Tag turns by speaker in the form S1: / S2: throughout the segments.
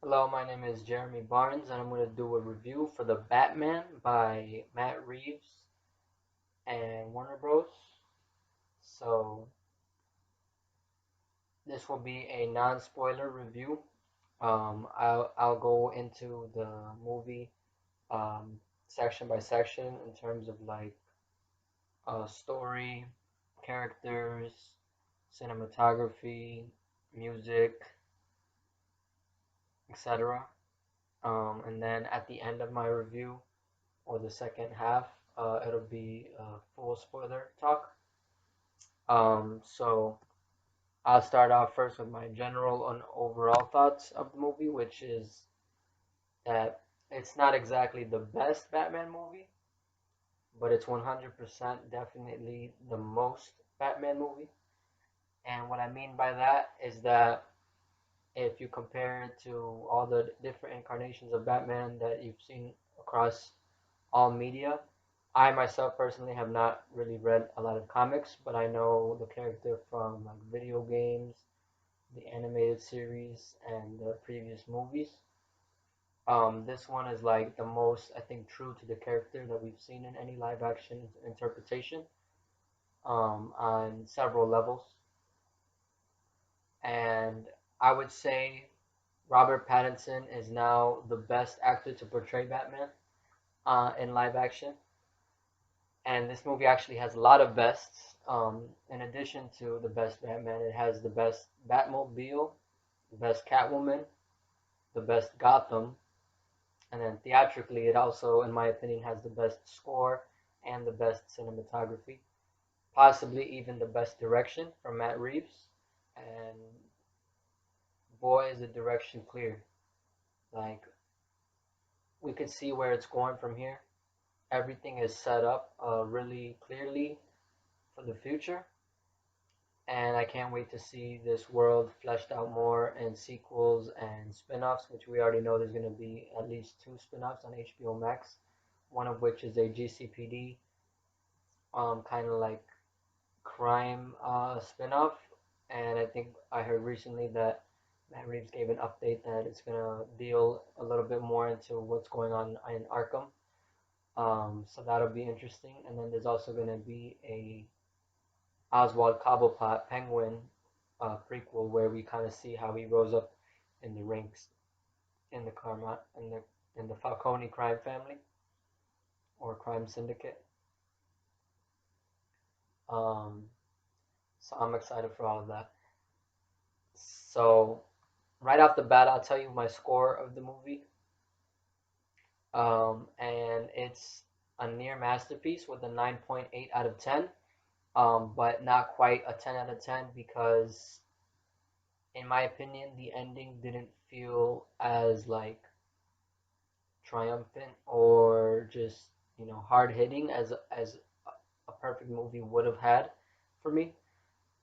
S1: Hello, my name is Jeremy Barnes, and I'm going to do a review for The Batman by Matt Reeves and Warner Bros. So, this will be a non-spoiler review. I'll go into the movie section by section in terms of like story, characters, cinematography, music, etc. And then at the end of my review, or the second half, it'll be full spoiler talk. So I'll start off first with my general and overall thoughts of the movie, which is that it's not exactly the best Batman movie, but it's 100% definitely the most Batman movie. And what I mean by that is that if you compare it to all the different incarnations of Batman that you've seen across all media. I myself personally have not really read a lot of comics, but I know the character from like video games, the animated series, and the previous movies. This one is like the most, I think, true to the character that we've seen in any live action interpretation on several levels. And I would say Robert Pattinson is now the best actor to portray Batman in live action. And this movie actually has a lot of bests. In addition to the best Batman, it has the best Batmobile, the best Catwoman, the best Gotham, and then theatrically, it also, in my opinion, has the best score and the best cinematography, possibly even the best direction from Matt Reeves. And boy, is the direction clear. Like, we can see where it's going from here. Everything is set up really clearly for the future, and I can't wait to see this world fleshed out more in sequels and spin-offs, which we already know there's going to be at least two spin-offs on HBO Max, one of which is a GCPD kind of like crime spin-off, and I think I heard recently that Matt Reeves gave an update that it's going to deal a little bit more into what's going on in Arkham. So that'll be interesting, and then there's also going to be a Oswald Cobblepot Penguin prequel where we kind of see how he rose up in the ranks in the Karma in the Falcone crime family or crime syndicate. Um, so I'm excited for all of that. So right off the bat, I'll tell you my score of the movie, and it's a near masterpiece with a 9.8 out of 10. But not quite a 10 out of 10 because in my opinion, the ending didn't feel as like triumphant or just hard hitting as a perfect movie would have had for me.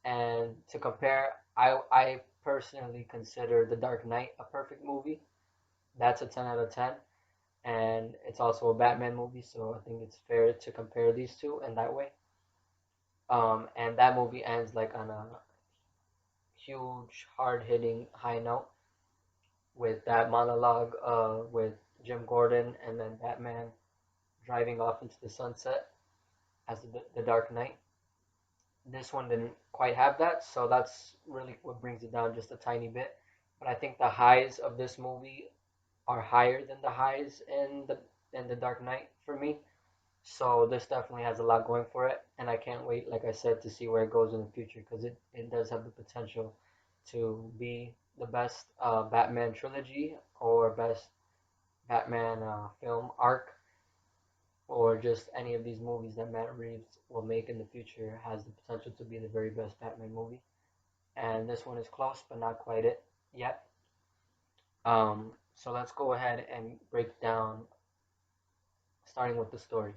S1: And to compare, I personally consider The Dark Knight a perfect movie. That's a 10 out of 10, and it's also a Batman movie, so I think it's fair to compare these two in that way. And that movie ends like on a huge, hard hitting high note with that monologue with Jim Gordon and then Batman driving off into the sunset as the Dark Knight. This one didn't quite have that, so that's really what brings it down just a tiny bit. But I think the highs of this movie are higher than the highs in the Dark Knight for me. So this definitely has a lot going for it, and I can't wait, like I said, to see where it goes in the future because it does have the potential to be the best Batman trilogy or best Batman film arc or just any of these movies that Matt Reeves will make in the future has the potential to be the very best Batman movie. And this one is close, but not quite it yet. So let's go ahead and break down, starting with the story.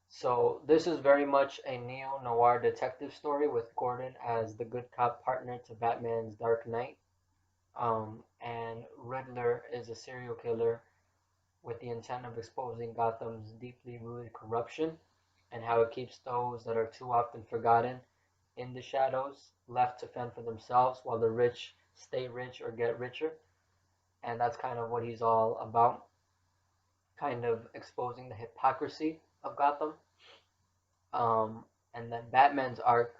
S1: So this is very much a neo-noir detective story with Gordon as the good cop partner to Batman's Dark Knight. And Riddler is a serial killer with the intent of exposing Gotham's deeply rooted corruption and how it keeps those that are too often forgotten in the shadows left to fend for themselves while the rich stay rich or get richer. and that's kind of what he's all about, kind of exposing the hypocrisy of Gotham. Um, and then Batman's arc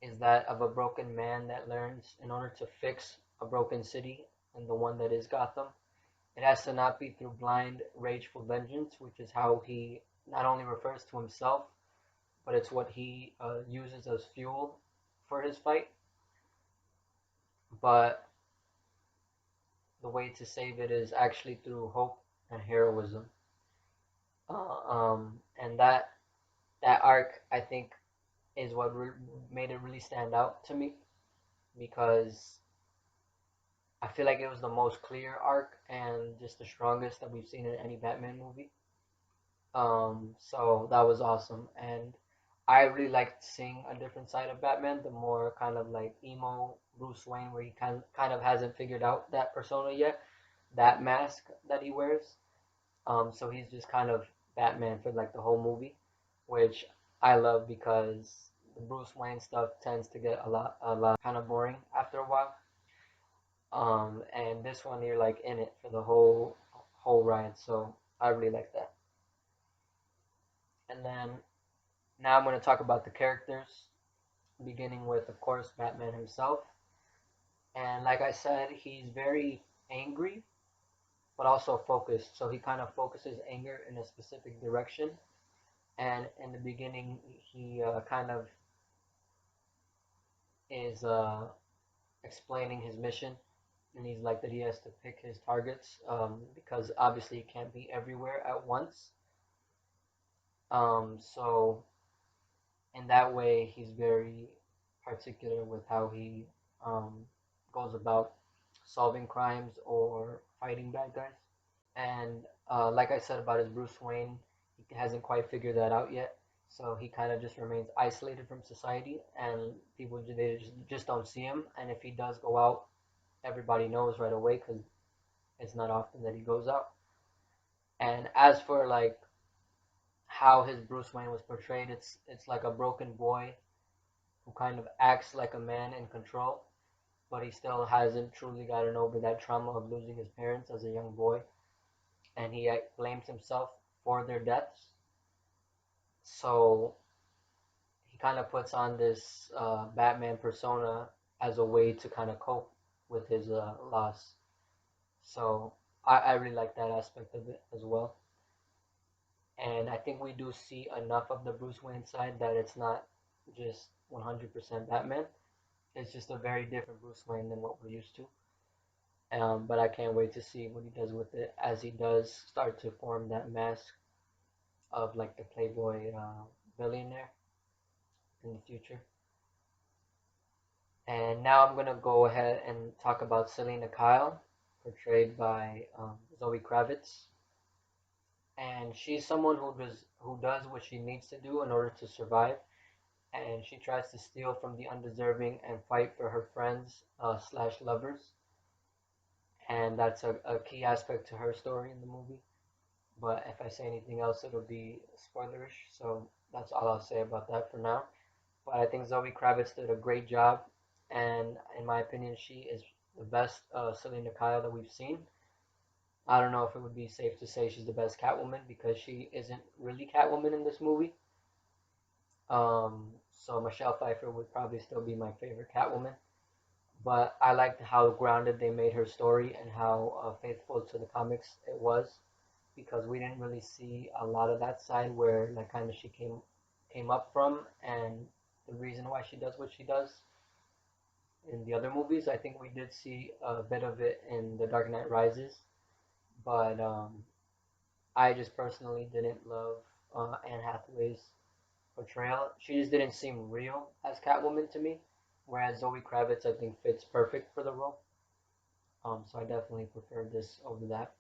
S1: is that of a broken man that learns in order to fix a broken city and the one that is Gotham, it has to not be through blind, rageful vengeance, which is how he not only refers to himself, but it's what he uses as fuel for his fight. But the way to save it is actually through hope and heroism. And that arc, I think, is what made it really stand out to me because I feel like it was the most clear arc and just the strongest that we've seen in any Batman movie. So that was awesome, and I really liked seeing a different side of Batman, the more kind of like emo Bruce Wayne, where he kind of hasn't figured out that persona yet, that mask that he wears. So he's just kind of Batman for like the whole movie, which I love because the Bruce Wayne stuff tends to get a lot kind of boring after a while. And this one you're like in it for the whole ride, so I really like that. And then now I'm going to talk about the characters, beginning with, of course, Batman himself. And like I said, he's very angry, but also focused. So he kind of focuses anger in a specific direction. And in the beginning, he kind of is explaining his mission. And he's like that he has to pick his targets because obviously he can't be everywhere at once. So in that way, he's very particular with how he um, goes about solving crimes or fighting bad guys. And like I said about his Bruce Wayne, he hasn't quite figured that out yet. So he kind of just remains isolated from society, and people they just don't see him. And if he does go out, everybody knows right away because it's not often that he goes out. And as for like how his Bruce Wayne was portrayed, it's like a broken boy who kind of acts like a man in control, but he still hasn't truly gotten over that trauma of losing his parents as a young boy, and he blames himself for their deaths. So he kind of puts on this Batman persona as a way to kind of cope with his loss. So I really like that aspect of it as well. And I think we do see enough of the Bruce Wayne side that it's not just 100% Batman. It's just a very different Bruce Wayne than what we're used to. But I can't wait to see what he does with it as he does start to form that mask of like the Playboy billionaire in the future. And now I'm gonna go ahead and talk about Selina Kyle, portrayed by Zoe Kravitz. And she's someone who does what she needs to do in order to survive. And she tries to steal from the undeserving and fight for her friends slash lovers. And that's a key aspect to her story in the movie. But if I say anything else, it'll be spoilerish. So that's all I'll say about that for now. But I think Zoe Kravitz did a great job, and in my opinion, she is the best Selina Kyle that we've seen. I don't know if it would be safe to say she's the best Catwoman because she isn't really Catwoman in this movie. So Michelle Pfeiffer would probably still be my favorite Catwoman. But I liked how grounded they made her story and how faithful to the comics it was because we didn't really see a lot of that side where like kind of she came up from and the reason why she does what she does in the other movies. I think we did see a bit of it in The Dark Knight Rises, but I just personally didn't love Anne Hathaway's portrayal. She just didn't seem real as Catwoman to me, whereas Zoe Kravitz I think fits perfect for the role. So I definitely prefer this over that.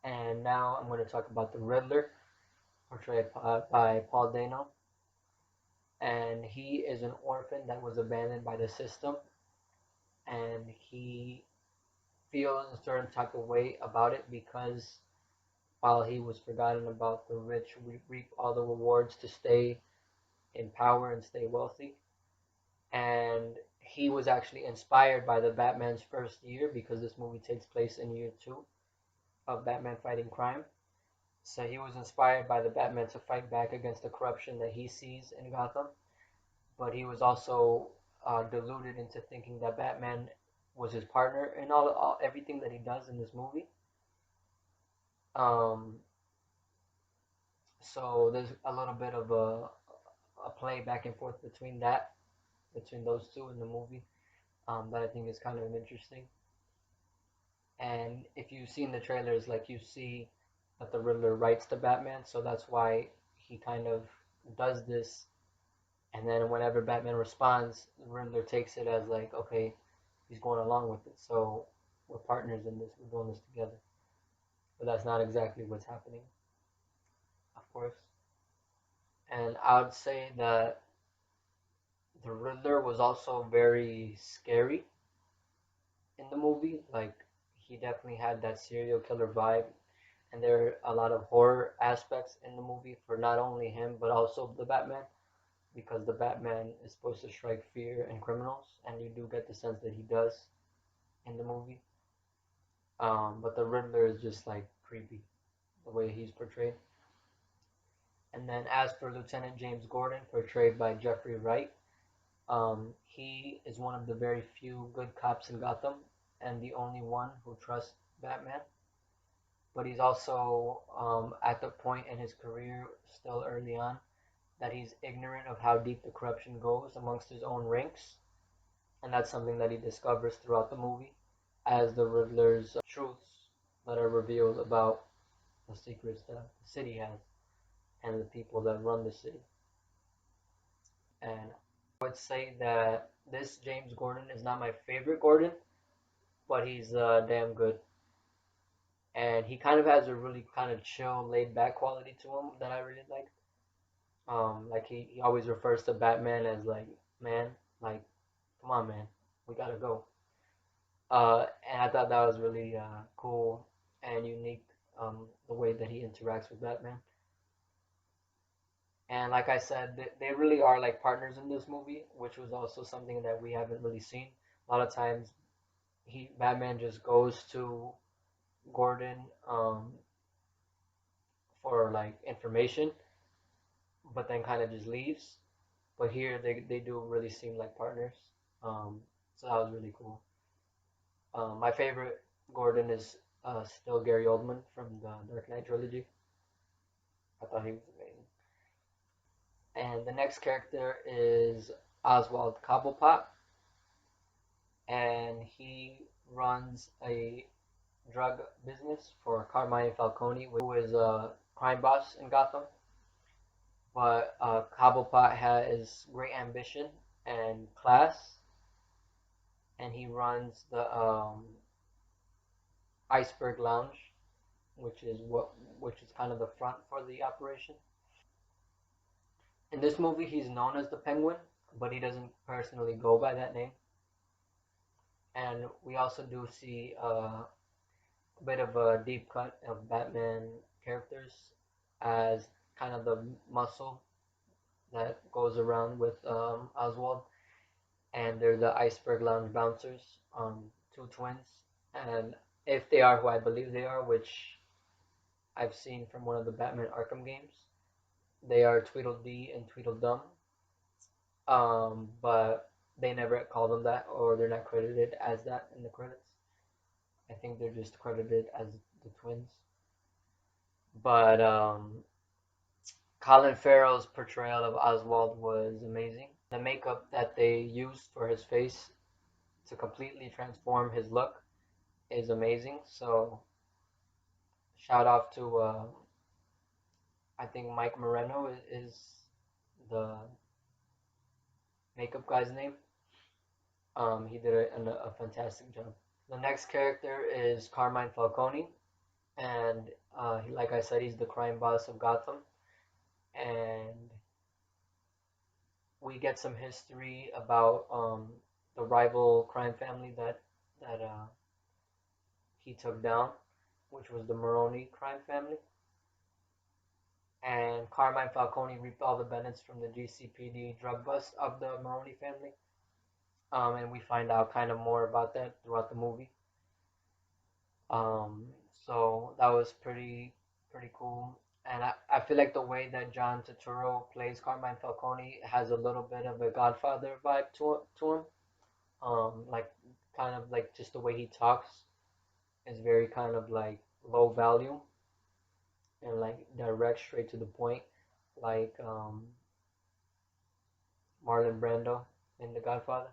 S1: And now I'm going to talk about the Riddler, portrayed by Paul Dano. And he is an orphan that was abandoned by the system, and he feels a certain type of way about it because while he was forgotten about, the rich reap all the rewards to stay in power and stay wealthy. And he was actually inspired by the Batman's first year because this movie takes place in year two of Batman fighting crime. So he was inspired by the Batman to fight back against the corruption that he sees in Gotham, but he was also deluded into thinking that Batman was his partner in all everything that he does in this movie. Um, so there's a little bit of a play back and forth between those two in the movie, that I think is kind of interesting. And if you've seen the trailers, like you see that the Riddler writes to Batman, so that's why he kind of does this. And then whenever Batman responds, the Riddler takes it as like, okay, he's going along with it. So we're partners in this. We're doing this together. But that's not exactly what's happening, of course. And I would say that the Riddler was also very scary in the movie. Like he definitely had that serial killer vibe, and there are a lot of horror aspects in the movie for not only him but also the Batman, because the Batman is supposed to strike fear in criminals, and you do get the sense that he does in the movie. But the Riddler is just like creepy the way he's portrayed. And then as for Lieutenant James Gordon, portrayed by Jeffrey Wright, he is one of the very few good cops in Gotham and the only one who trusts Batman. But he's also at the point in his career, still early on, that he's ignorant of how deep the corruption goes amongst his own ranks. And that's something that he discovers throughout the movie as the Riddler's truths that are revealed about the secrets that the city has and the people that run the city. And I would say that this James Gordon is not my favorite Gordon, but he's damn good. And he kind of has a really kind of chill, laid back quality to him that I really like. Like he always refers to Batman as like, man, like, come on, man, we gotta go. And I thought that was really cool and unique, the way that he interacts with Batman. And like I said, they really are like partners in this movie, which was also something that we haven't really seen. A lot of times, Batman just goes to Gordon for like information, but then kind of just leaves. But here they do really seem like partners. So that was really cool. My favorite Gordon is still Gary Oldman from the Dark Knight trilogy. I thought he was amazing. And the next character is Oswald Cobblepot, and he runs a drug business for Carmine Falcone, who is a crime boss in Gotham. But Cobblepot has great ambition and class, and he runs the Iceberg Lounge, which is kind of the front for the operation. In this movie, he's known as the Penguin, but he doesn't personally go by that name. And we also do see a bit of a deep cut of Batman characters as kind of the muscle that goes around with Oswald. And they're the Iceberg Lounge bouncers, two twins. And if they are who I believe they are, which I've seen from one of the Batman Arkham games, they are Tweedledee and Tweedledum. But they never call them that, or they're not credited as that in the credits. I think they're just credited as the twins. But Colin Farrell's portrayal of Oswald was amazing. The makeup that they used for his face to completely transform his look is amazing. So shout out to I think Mike Moreno is the makeup guy's name. He did a fantastic job. The next character is Carmine Falcone, and like I said, he's the crime boss of Gotham, and we get some history about the rival crime family that he took down, which was the Maroni crime family. And Carmine Falcone reaped all the benefits from the GCPD drug bust of the Maroni family. And we find out kind of more about that throughout the movie. Um, so that was pretty cool. And I feel like the way that John Turturro plays Carmine Falcone has a little bit of a Godfather vibe to him. Like kind of like just the way he talks is very kind of like low value and like direct, straight to the point, like Marlon Brando in The Godfather.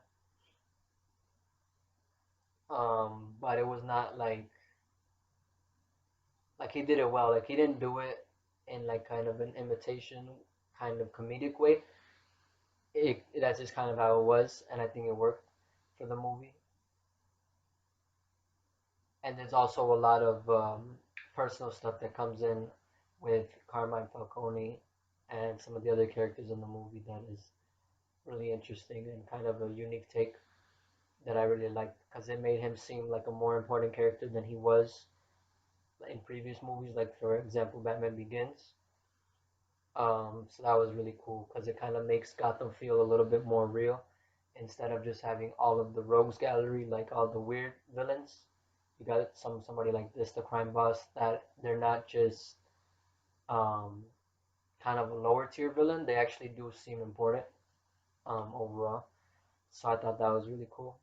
S1: But it was not like he did it well. Like he didn't do it in like kind of an imitation, kind of comedic way. That's just kind of how it was, and I think it worked for the movie. And there's also a lot of personal stuff that comes in with Carmine Falcone and some of the other characters in the movie that is really interesting and kind of a unique take that I really liked because it made him seem like a more important character than he was in previous movies, like for example, Batman Begins. So that was really cool because it kind of makes Gotham feel a little bit more real instead of just having all of the rogues gallery, like all the weird villains. You got somebody like this, the crime boss, that they're not just um, kind of a lower tier villain. They actually do seem important overall. So I thought that was really cool.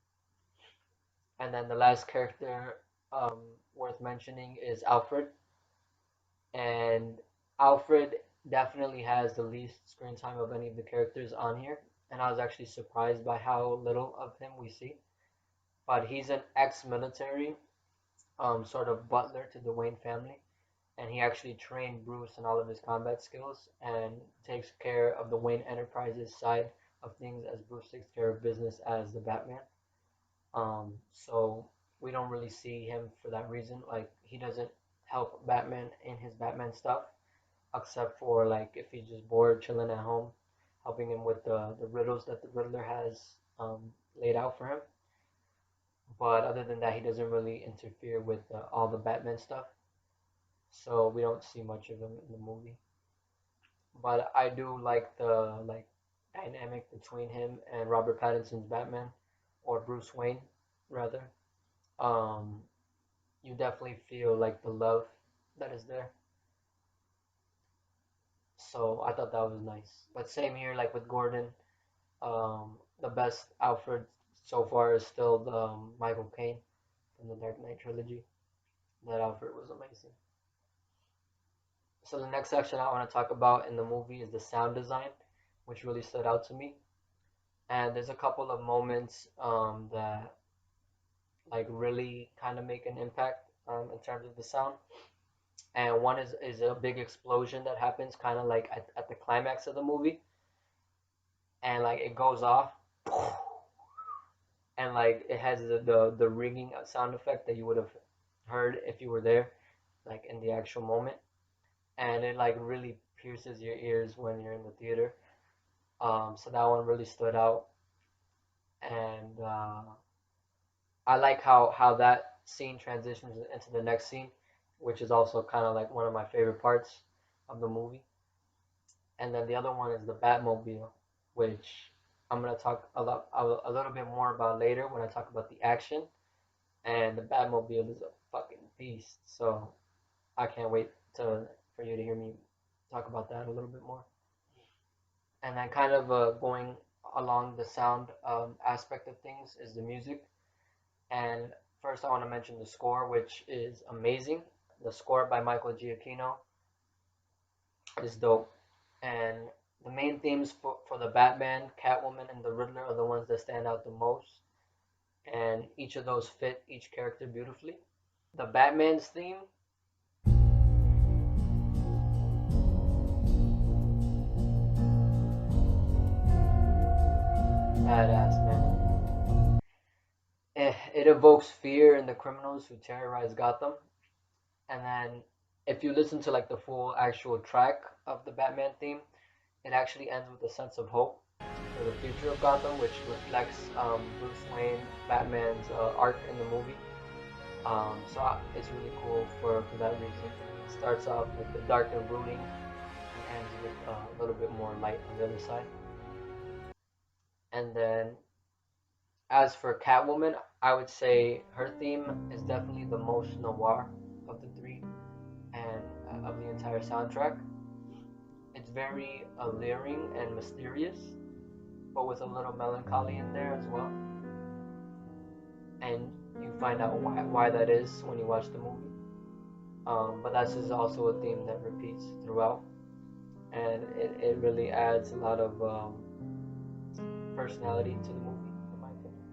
S1: And then the last character um, worth mentioning is Alfred. And Alfred definitely has the least screen time of any of the characters on here. And I was actually surprised by how little of him we see. But he's an ex-military sort of butler to the Wayne family. And he actually trained Bruce in all of his combat skills and takes care of the Wayne Enterprises side of things as Bruce takes care of business as the Batman. So we don't really see him for that reason. Like he doesn't help Batman in his Batman stuff, except for like if he's just bored chilling at home, helping him with the riddles that the Riddler has laid out for him. But other than that, he doesn't really interfere with all the Batman stuff. So we don't see much of him in the movie. But I do like the like dynamic between him and Robert Pattinson's Batman, or Bruce Wayne, rather. Um, you definitely feel like the love that is there. So I thought that was nice. But same here, like with Gordon, the best Alfred so far is still the Michael Caine from the Dark Knight trilogy. That Alfred was amazing. So the next section I want to talk about in the movie is the sound design, which really stood out to me. And there's a couple of moments that like really kind of make an impact in terms of the sound. And one is a big explosion that happens kind of like at the climax of the movie, and like it goes off, and like it has the ringing sound effect that you would have heard if you were there, like in the actual moment, and it like really pierces your ears when you're in the theater. So that one really stood out, and I like how that scene transitions into the next scene, which is also kind of like one of my favorite parts of the movie. And then the other one is the Batmobile, which I'm gonna talk a little bit more about later when I talk about the action. And the Batmobile is a fucking beast, so I can't wait to for you to hear me talk about that a little bit more. And then kind of going along the sound aspect of things is the music. And first, I want to mention the score, which is amazing. The score by Michael Giacchino is dope. And the main themes for the Batman, Catwoman, and the Riddler are the ones that stand out the most. And each of those fit each character beautifully. The Batman's theme, badass, man. It evokes fear in the criminals who terrorize Gotham. And then if you listen to like the full actual track of the Batman theme, it actually ends with a sense of hope for the future of Gotham, which reflects Bruce Wayne, Batman's arc in the movie. So it's really cool for that reason. It starts off with the dark and brooding and ends with a little bit more light on the other side. And then As for Catwoman, I would say her theme is definitely the most noir of the three and of the entire soundtrack. It's very alluring and mysterious, but with a little melancholy in there as well. And you find out why that is when you watch the movie. But that's just also a theme that repeats throughout, and it really adds a lot of personality to the movie, in my opinion.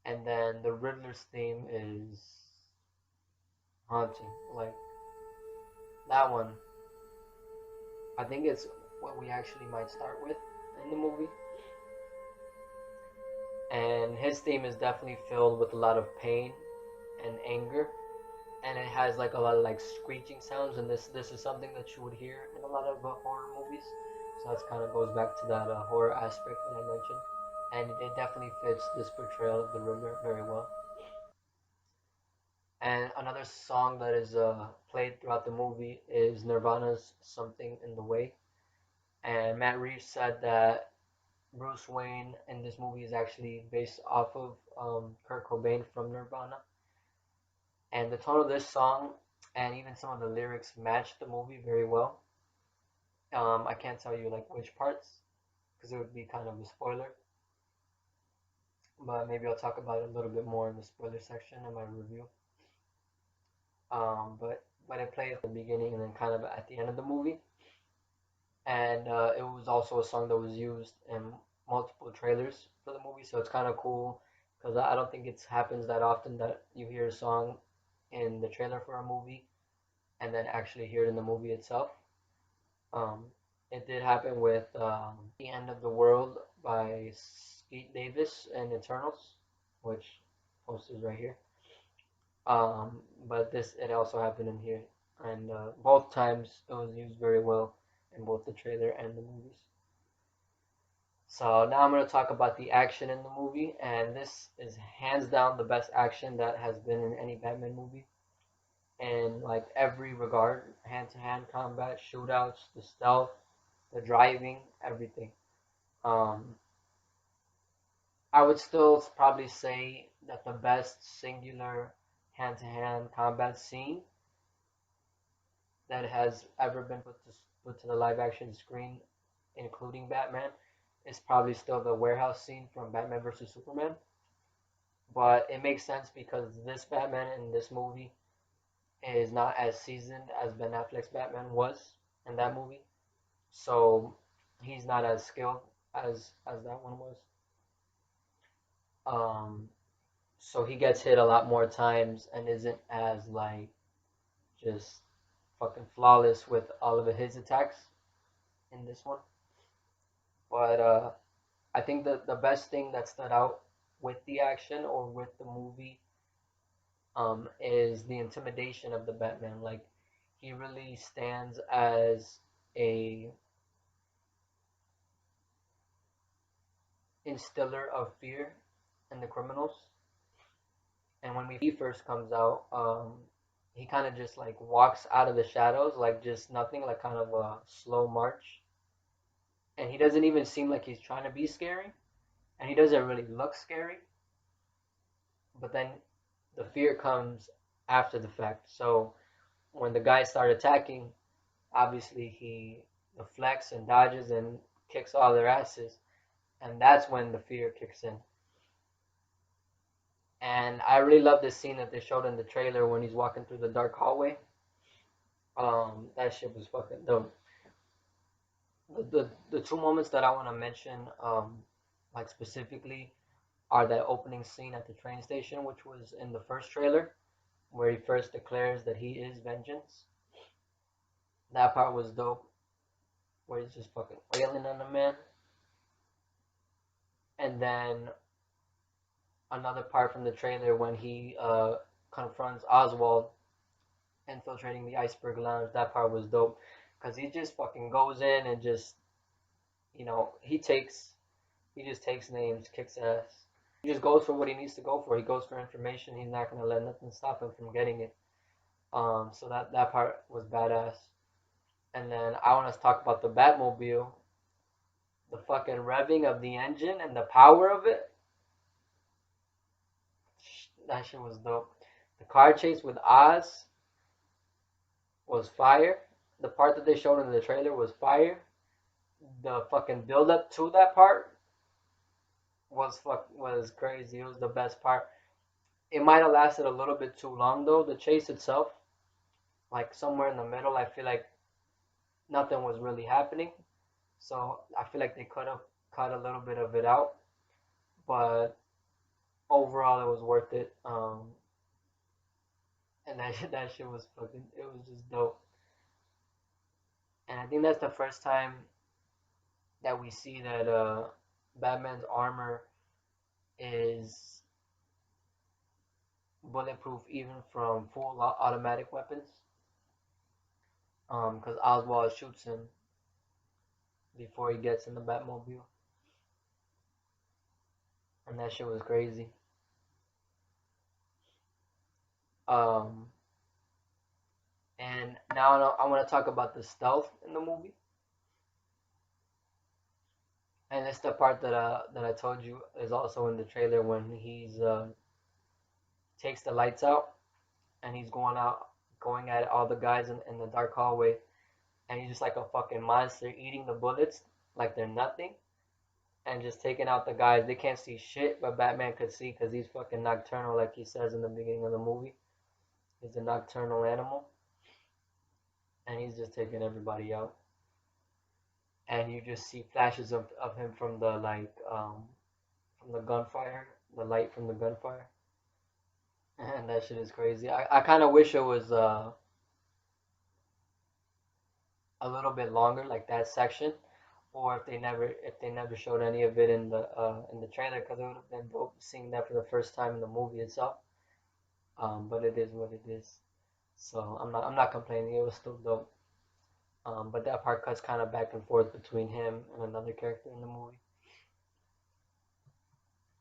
S1: And then the Riddler's theme is haunting. Like that one, I think it's what we actually might start with in the movie. And his theme is definitely filled with a lot of pain and anger, and it has like a lot of like screeching sounds. And this is something that you would hear in a lot of horror movies. So that kind of goes back to that horror aspect that I mentioned, and it definitely fits this portrayal of the Riddler very well. And another song that is played throughout the movie is Nirvana's "Something in the Way." And Matt Reeves said that Bruce Wayne in this movie is actually based off of Kurt Cobain from Nirvana. And the tone of this song and even some of the lyrics match the movie very well. I can't tell you like which parts because it would be kind of a spoiler, but maybe I'll talk about it a little bit more in the spoiler section of my review. But it plays at the beginning and then kind of at the end of the movie, and it was also a song that was used in multiple trailers for the movie, so it's kind of cool because I don't think it happens that often that you hear a song in the trailer for a movie and then actually hear it in the movie itself. Um, it did happen with "The End of the World" by Skeet Davis and Eternals, which posters right here. But this it also happened in here, and both times it was used very well in both the trailer and the movies. So now I'm going to talk about the action in the movie, and this is hands down the best action that has been in any Batman movie. In like every regard, hand-to-hand combat, shootouts, the stealth, the driving, everything. Um, I would still probably say that the best singular hand-to-hand combat scene that has ever been put to the live-action screen, including Batman, is probably still the warehouse scene from Batman vs Superman. But it makes sense because this Batman in this movie is not as seasoned as Ben Affleck's Batman was in that movie. So he's not as skilled as that one was. Um, so he gets hit a lot more times and isn't as like just fucking flawless with all of his attacks in this one. But I think the best thing that stood out with the action or with the movie is the intimidation of the Batman. Like he really stands as a instiller of fear in the criminals. And when he first comes out, he kind of just like walks out of the shadows, like just nothing, like kind of a slow march. And he doesn't even seem like he's trying to be scary, and he doesn't really look scary. But then the fear comes after the fact. So when the guys start attacking, obviously he deflects and dodges and kicks all their asses, and that's when the fear kicks in. And I really love this scene that they showed in the trailer when he's walking through the dark hallway. That shit was fucking dope. The two moments that I want to mention, like specifically, are that opening scene at the train station, which was in the first trailer, where he first declares that he is vengeance. That part was dope, where he's just fucking wailing on the man. And then another part from the trailer when he confronts Oswald infiltrating the Iceberg Lounge. That part was dope because he just fucking goes in and just, he just takes names, kicks ass. He just goes for what he needs to go for. He goes for information. He's not gonna let nothing stop him from getting it. So that part was badass. And then I want to talk about the Batmobile The fucking revving of the engine and the power of it, that shit was dope. The car chase with Oz was fire. The part that they showed in the trailer was fire. The fucking build up to that part was crazy. It was the best part. It might have lasted a little bit too long though. The chase itself, like somewhere in the middle, I feel like nothing was really happening. So I feel like they could have cut a little bit of it out, but overall it was worth it. And that shit was fucking. It was just dope. And I think that's the first time that we see that Batman's armor is bulletproof even from full automatic weapons. Because Oswald shoots him before he gets in the Batmobile, and that shit was crazy. Um, and now I want to talk about the stealth in the movie, and it's the part that I told you is also in the trailer when he's takes the lights out and he's going at all the guys in the dark hallway, and he's just like a fucking monster eating the bullets like they're nothing, and just taking out the guys. They can't see shit, but Batman could see because he's fucking nocturnal, like he says in the beginning of the movie. He's a nocturnal animal, and he's just taking everybody out. And you just see flashes of him from the gunfire, the light from the gunfire, and that shit is crazy. I kind of wish it was a little bit longer, like that section, or if they never showed any of it in the trailer, because it would have been dope seeing that for the first time in the movie itself. But it is what it is. So I'm not complaining. It was still dope. But that part cuts kind of back and forth between him and another character in the movie.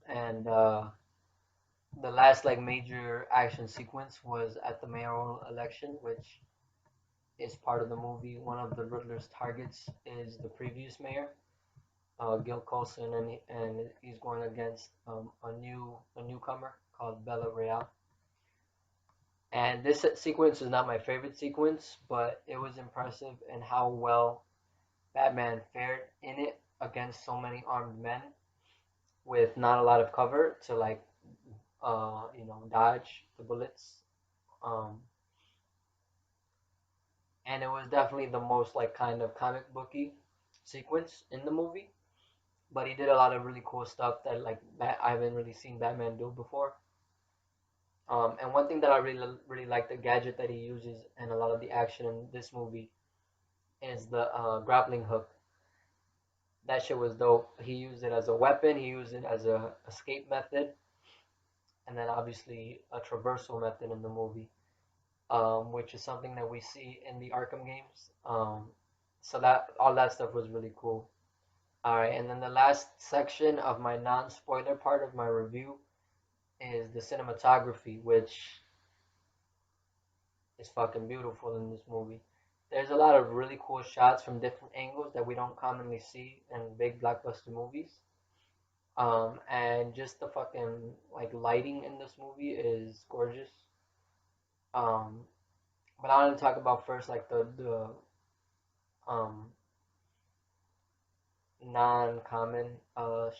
S1: And the last like major action sequence was at the mayoral election, which is part of the movie. One of the Riddler's targets is the previous mayor, Gil Colson, and he's going against a newcomer called Bella Real. And this sequence is not my favorite sequence, but it was impressive in how well Batman fared in it against so many armed men with not a lot of cover to like dodge the bullets. Um, and it was definitely the most like kind of comic booky sequence in the movie. But he did a lot of really cool stuff that like I haven't really seen Batman do before. And one thing that I really like the gadget that he uses in a lot of the action in this movie is the grappling hook. That shit was dope. He used it as a weapon. He used it as a escape method, and then obviously a traversal method in the movie, which is something that we see in the Arkham games. So that all that stuff was really cool. All right, and then the last section of my non-spoiler part of my review is the cinematography, which is fucking beautiful in this movie. There's a lot of really cool shots from different angles that we don't commonly see in big blockbuster movies. And just the fucking like lighting in this movie is gorgeous. Um, but I want to talk about first like the um non-common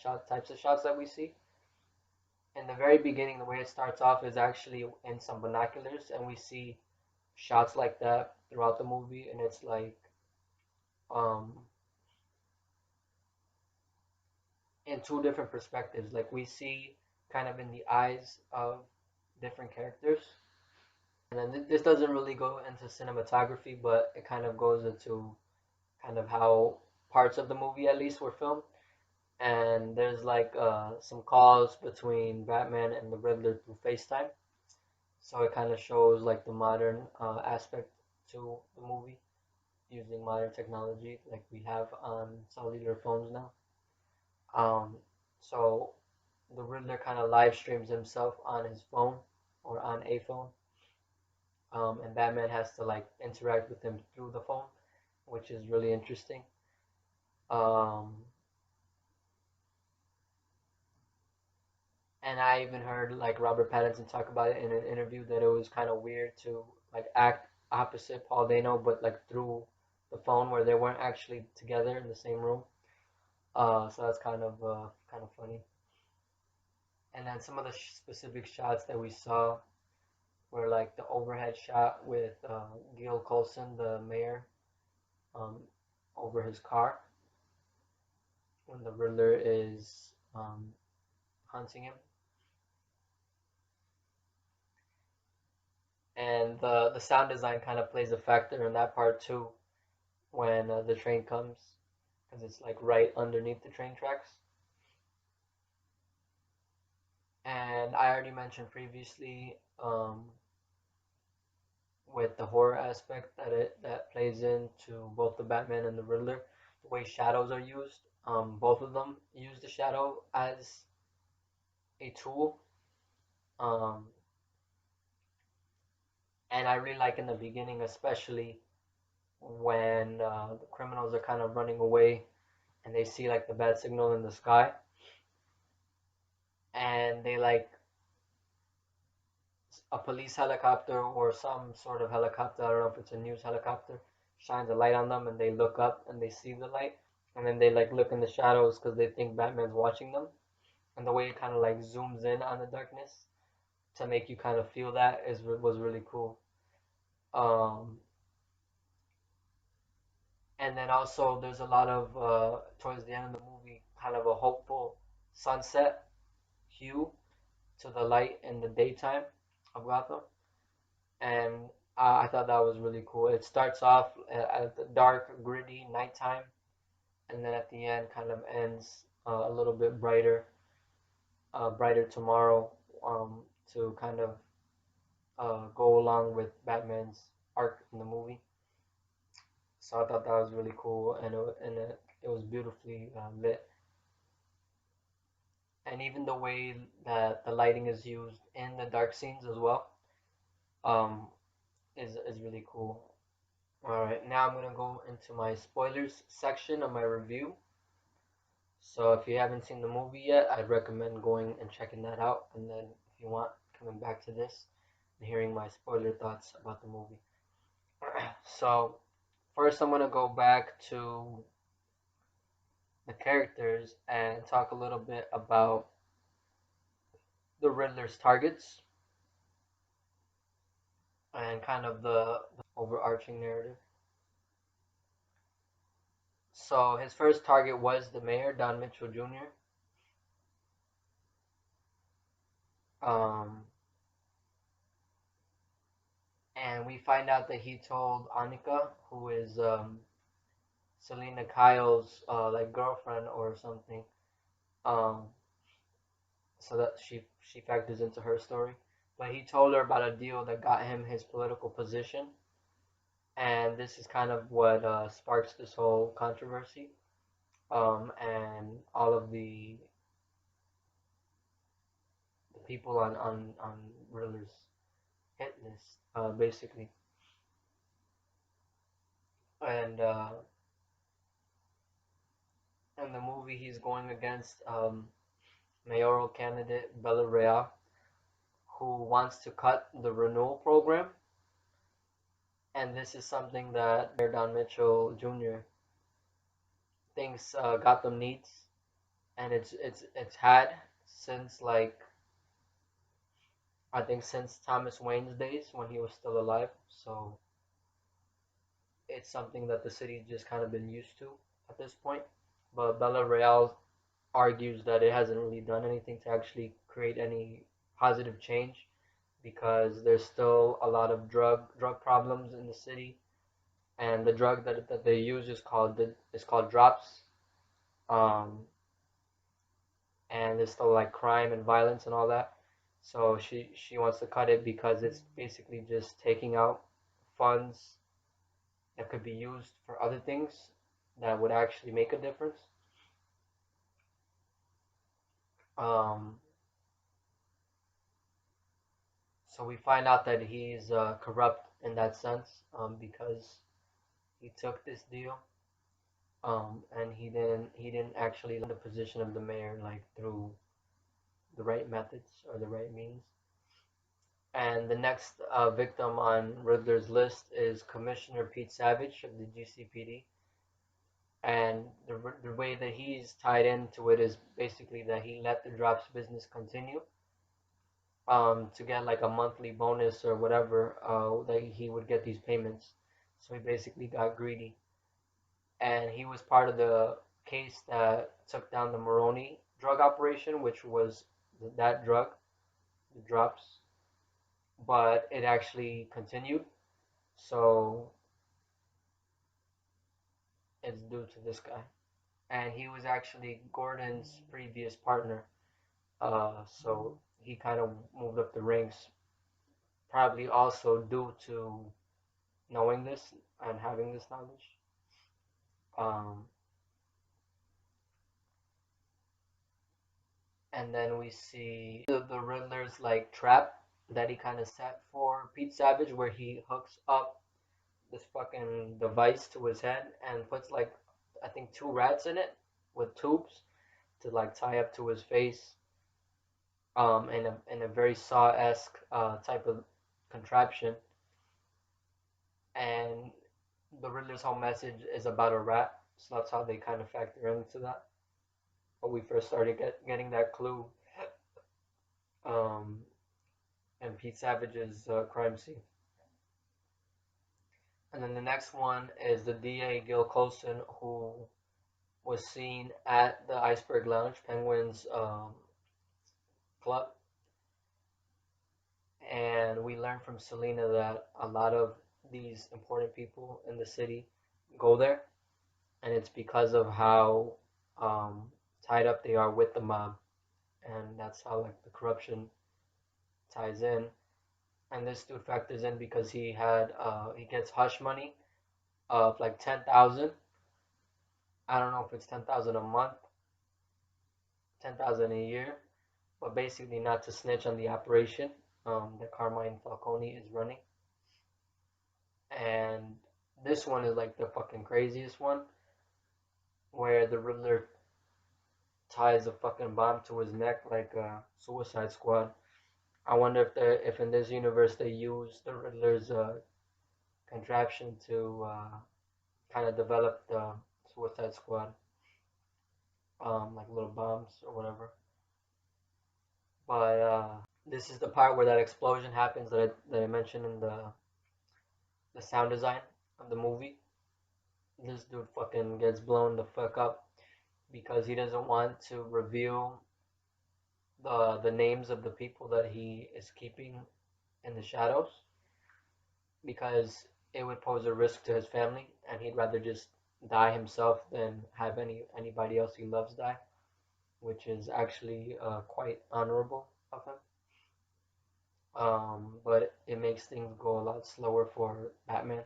S1: shot types of shots that we see. In the very beginning, the way it starts off is actually in some binoculars, and we see shots like that throughout the movie, and it's like um in two different perspectives. Like we see kind of in the eyes of different characters, and then this doesn't really go into cinematography, but it kind of goes into kind of how parts of the movie at least were filmed. And there's like some calls between Batman and the Riddler through FaceTime, so it kind of shows like the modern aspect to the movie using modern technology like we have on cellular phones now. Um, so the Riddler kind of live streams himself on his phone or on a phone, and Batman has to like interact with him through the phone, which is really interesting. Um, And I even heard like Robert Pattinson talk about it in an interview that it was kind of weird to like act opposite Paul Dano, but like through the phone where they weren't actually together in the same room. So that's kind of funny. And then some of the specific shots that we saw were like the overhead shot with Gil Colson, the mayor, um, over his car when the Riddler is hunting him, and the sound design kind of plays a factor in that part too when the train comes because it's like right underneath the train tracks. And I already mentioned previously with the horror aspect that plays into both the Batman and the Riddler, the way shadows are used. Both of them use the shadow as a tool. Um, and I really like in the beginning, especially when the criminals are kind of running away and they see like the bat signal in the sky, and they like a police helicopter or some sort of helicopter, I don't know if it's a news helicopter, shines a light on them and they look up and they see the light. And then they like look in the shadows because they think Batman's watching them. And the way it kind of like zooms in on the darkness to make you kind of feel that is was really cool. Um, and then also there's a lot of towards the end of the movie, kind of a hopeful sunset hue to the light in the daytime of Gotham, and I thought that was really cool. It starts off at the dark, gritty nighttime, and then at the end, kind of ends a little bit brighter, brighter tomorrow, to kind of go along with Batman's arc in the movie. So I thought that was really cool, and it was beautifully lit. And even the way that the lighting is used in the dark scenes as well, um, is really cool. All right, now I'm gonna go into my spoilers section of my review. So if you haven't seen the movie yet, I'd recommend going and checking that out, and then if you want, coming back to this and hearing my spoiler thoughts about the movie. So first, I'm gonna go back to the characters and talk a little bit about the Riddler's targets and kind of the overarching narrative. So his first target was the mayor, Don Mitchell Jr. Um, and we find out that he told Annika, who is Selina Kyle's like girlfriend or something, um, so that she factors into her story. But he told her about a deal that got him his political position, and this is kind of what sparks this whole controversy, and all of the people on Riddler's hit list, basically. And in the movie, he's going against mayoral candidate Bella Real, who wants to cut the renewal program, and this is something that Mayor Don Mitchell Jr. thinks Gotham needs, and it's had since like I think since Thomas Wayne's days when he was still alive. So it's something that the city's just kind of been used to at this point. But Bella Real argues that it hasn't really done anything to actually create any positive change because there's still a lot of drug problems in the city, and the drug that they use is called drops, um, and there's still like crime and violence and all that. So she wants to cut it because it's basically just taking out funds that could be used for other things that would actually make a difference. Um, so we find out that he's corrupt in that sense, because he took this deal, and he didn't actually land the position of the mayor like through the right methods or the right means. And the next victim on Riddler's list is Commissioner Pete Savage of the GCPD. And the way that he's tied into it is basically that he let the drops business continue to get like a monthly bonus or whatever that he would get these payments. So he basically got greedy. And he was part of the case that took down the Moroni drug operation, which was that drug, the drops, but it actually continued. So it's due to this guy. And he was actually Gordon's previous partner. So he kind of moved up the ranks, probably also due to knowing this and having this knowledge. Um, and then we see the Riddler's like trap that he kind of set for Pete Savage, where he hooks up this fucking device to his head and puts like I think two rats in it with tubes to like tie up to his face, in a very Saw-esque type of contraption. And the Riddler's whole message is about a rat, so that's how they kind of factor into that. But we first started getting that clue um, in Pete Savage's crime scene. And then the next one is the DA Gil Colson, who was seen at the Iceberg Lounge, Penguin's club. And we learned from Selina that a lot of these important people in the city go there, and it's because of how tied up they are with the mob, and that's how like the corruption ties in. And this dude factors in because he gets hush money of like 10,000. I don't know if it's 10,000 a month, 10,000 a year, but basically not to snitch on the operation that Carmine Falcone is running. And this one is like the fucking craziest one, where the Riddler ties a fucking bomb to his neck like a Suicide Squad. I wonder if in this universe they use the Riddler's contraption to kind of develop the Suicide Squad, like little bombs or whatever. But this is the part where that explosion happens that I mentioned in the sound design of the movie. This dude fucking gets blown the fuck up because he doesn't want to reveal the names of the people that he is keeping in the shadows, because it would pose a risk to his family, and he'd rather just die himself than have anybody else he loves die, which is actually quite honorable of him. But it makes things go a lot slower for Batman.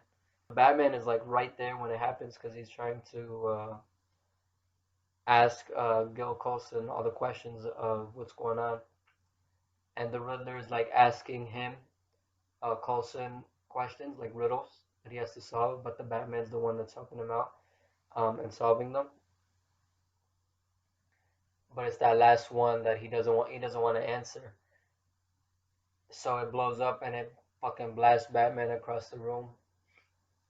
S1: Batman is like right there when it happens because he's trying to ask Gil Colson all the questions of what's going on, and the Riddler is like asking him Colson questions like riddles that he has to solve, but the Batman's the one that's helping him out and solving them. But it's that last one that he doesn't want to answer, so it blows up and it fucking blasts Batman across the room,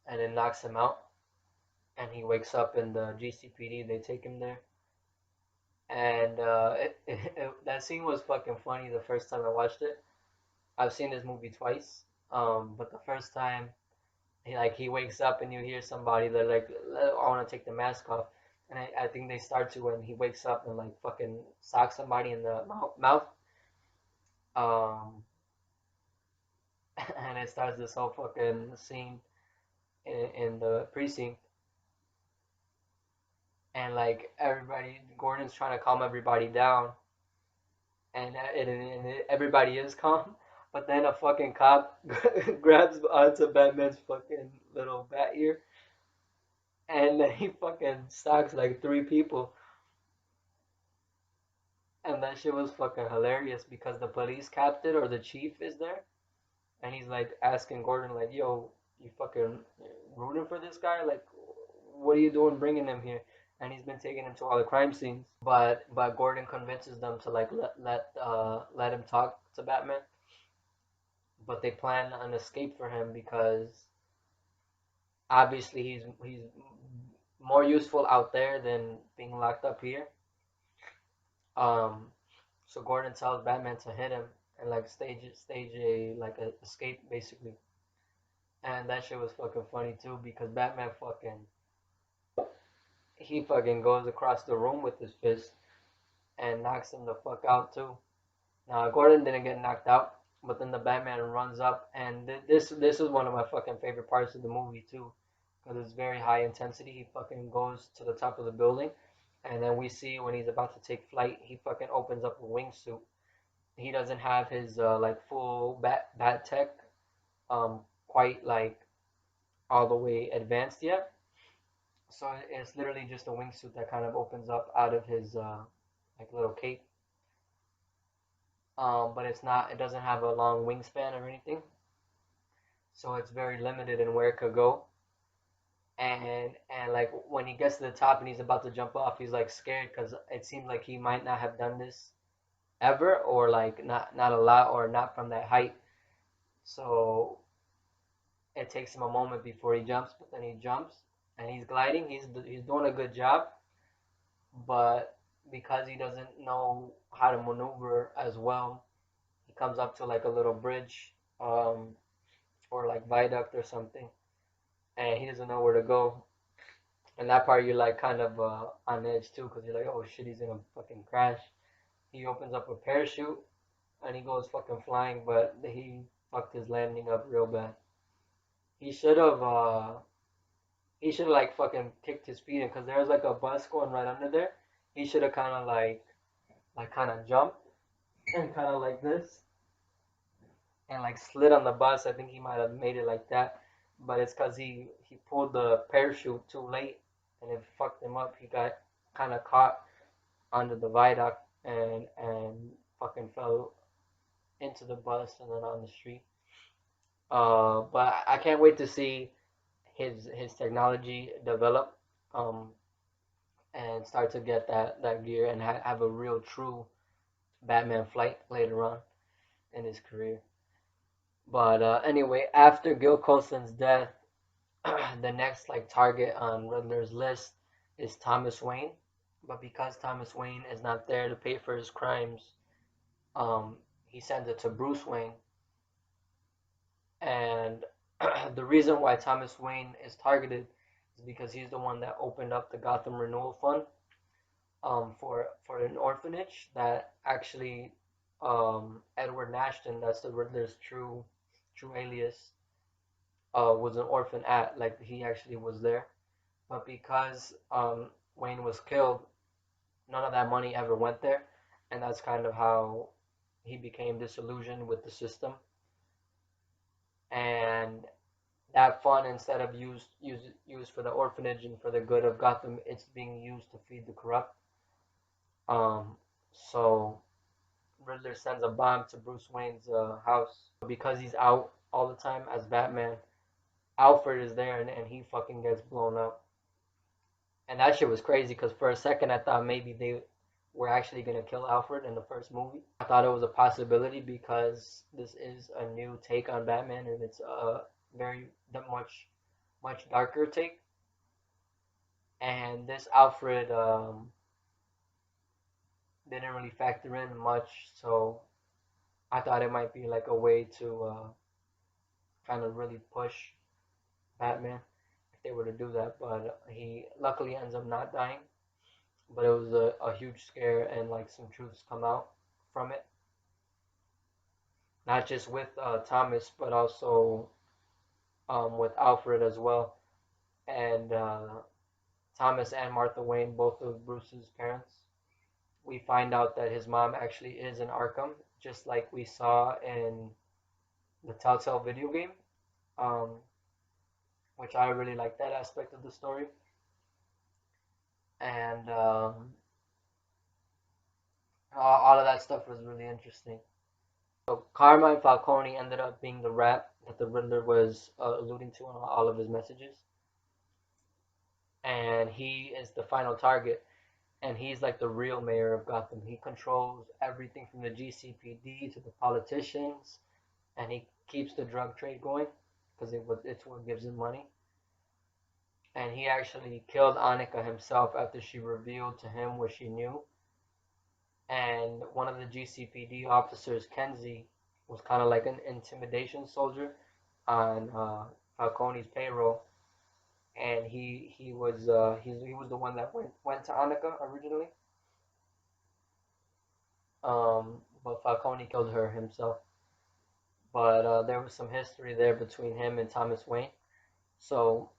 S1: and it knocks him out, and he wakes up in the GCPD. They take him there, and that scene was fucking funny the first time I watched it. I've seen this movie twice, but the first time he wakes up and you hear somebody that like, I want to take the mask off, and I think they start to when he wakes up and like fucking sock somebody in the mouth, um, and it starts this whole fucking scene in the precinct, and like everybody, Gordon's trying to calm everybody down, and everybody is calm, but then a fucking cop grabs onto Batman's fucking little bat ear, and then he fucking stalks like three people, and that shit was fucking hilarious because the police captain or the chief is there, and he's like asking Gordon like, "Yo, you fucking rooting for this guy? Like, what are you doing bringing him here?" and he's been taken into all the crime scenes. But Gordon convinces them to like let him talk to Batman, but they plan an escape for him because obviously he's more useful out there than being locked up here. Um, so Gordon tells Batman to hit him and like stage a like a escape basically, and that shit was fucking funny too because Batman fucking goes across the room with his fist and knocks him the fuck out too. Now Gordon didn't get knocked out, but then the Batman runs up, and this is one of my fucking favorite parts of the movie too, because it's very high intensity. He fucking goes to the top of the building, and then we see when he's about to take flight, he fucking opens up a wingsuit. He doesn't have his like full bat tech quite like all the way advanced yet. So it's literally just a wingsuit that kind of opens up out of his like little cape. But it's not. It doesn't have a long wingspan or anything, so it's very limited in where it could go. And like when he gets to the top and he's about to jump off, he's like scared because it seems like he might not have done this ever, or like not a lot, or not from that height. So it takes him a moment before he jumps, but then he jumps and he's gliding. He's doing a good job, but because he doesn't know how to maneuver as well, he comes up to like a little bridge, or like viaduct or something, and he doesn't know where to go. And that part you're like kind of on edge too, because you're like, oh shit, he's gonna fucking crash. He opens up a parachute and he goes fucking flying, but he fucked his landing up real bad. He should have like fucking kicked his feet in, because there's like a bus going right under there. He should have kind of like kind of jumped and kind of like this and like slid on the bus. I think he might have made it like that, but it's because he pulled the parachute too late and it fucked him up. He got kind of caught under the viaduct and fucking fell into the bus and then on the street. But I can't wait to see his technology develop, um, and start to get that gear and have a real true Batman flight later on in his career. But anyway, after Gil Colson's death, the next like target on Riddler's list is Thomas Wayne. But because Thomas Wayne is not there to pay for his crimes, he sends it to Bruce Wayne. And the reason why Thomas Wayne is targeted is because he's the one that opened up the Gotham Renewal Fund, for an orphanage that actually, Edward Nashton, that's the Riddler's true alias, was an orphan at. Like he actually was there, but because Wayne was killed, none of that money ever went there, and that's kind of how he became disillusioned with the system. And that fund, instead of used for the orphanage and for the good of Gotham, it's being used to feed the corrupt. So Riddler sends a bomb to Bruce Wayne's house. Because he's out all the time as Batman, Alfred is there, and he fucking gets blown up. And that shit was crazy because for a second I thought maybe they were actually gonna kill Alfred in the first movie. I thought it was a possibility because this is a new take on Batman, and it's a very much darker take. And this Alfred didn't really factor in much, so I thought it might be like a way to kind of really push Batman if they were to do that. But he luckily ends up not dying. But it was a huge scare, and like some truths come out from it. Not just with Thomas, but also with Alfred as well. And Thomas and Martha Wayne, both of Bruce's parents. We find out that his mom actually is in Arkham, just like we saw in the Telltale video game, um, which I really like that aspect of the story. And all of that stuff was really interesting. So Carmine Falcone ended up being the rat that the Riddler was alluding to in all of his messages. and he is the final target. And he's like the real mayor of Gotham. He controls everything from the GCPD to the politicians, and he keeps the drug trade going because it's what gives him money. And he actually killed Annika himself after she revealed to him what she knew. And one of the GCPD officers, Kenzie, was kind of like an intimidation soldier on Falcone's payroll, and he was the one that went to Annika originally. But Falcone killed her himself. But there was some history there between him and Thomas Wayne. So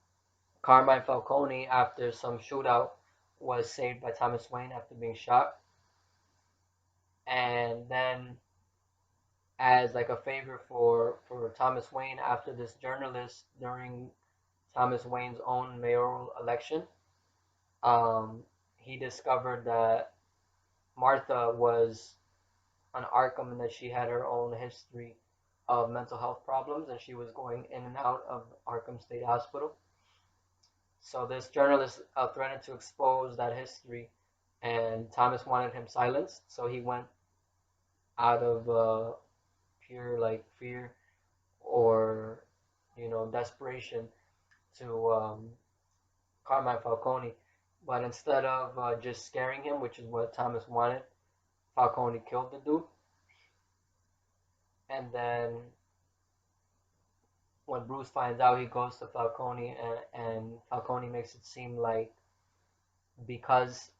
S1: Carmine Falcone, after some shootout, was saved by Thomas Wayne after being shot, and then as like a favor for Thomas Wayne, after this journalist during Thomas Wayne's own mayoral election, um, he discovered that Martha was on Arkham and that she had her own history of mental health problems and she was going in and out of Arkham State Hospital. So this journalist threatened to expose that history, and Thomas wanted him silenced. So he went out of pure like fear or desperation to Carmine Falcone. But instead of just scaring him, which is what Thomas wanted, Falcone killed the dude. And then when Bruce finds out, he goes to Falcone, and Falcone makes it seem like because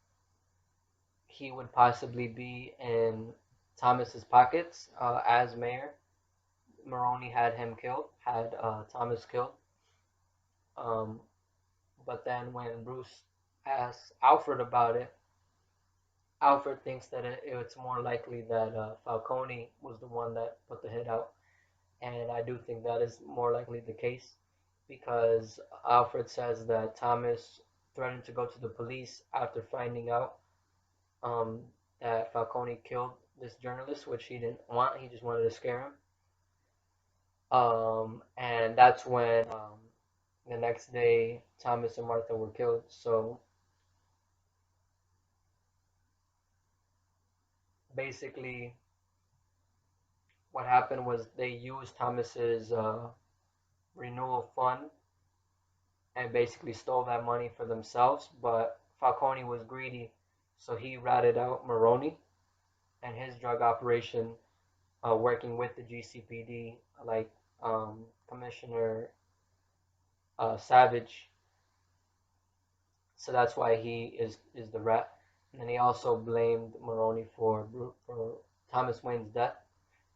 S1: he would possibly be in Thomas's pockets as mayor, Maroni had him killed, had Thomas killed. Um, but then when Bruce asks Alfred about it, Alfred thinks that it's more likely that Falcone was the one that put the hit out. And I do think that is more likely the case because Alfred says that Thomas threatened to go to the police after finding out um, that Falcone killed this journalist, which he didn't want. He just wanted to scare him. And that's when the next day Thomas and Martha were killed. So basically, what happened was they used Thomas's renewal fund and basically stole that money for themselves. But Falcone was greedy, so he ratted out Maroni and his drug operation, working with the GCPD, like Commissioner Savage. So that's why he is the rat. And then he also blamed Maroni for Thomas Wayne's death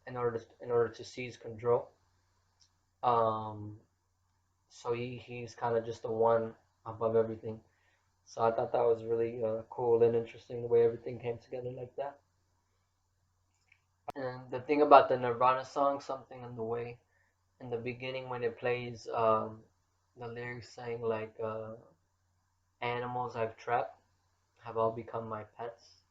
S1: in order to seize control. Um, so he's kind of just the one above everything. So I thought that was really cool and interesting the way everything came together like that. And the thing about the Nirvana song, "Something in the Way," in the beginning when it plays, the lyrics saying like "animals I've trapped have all become my pets."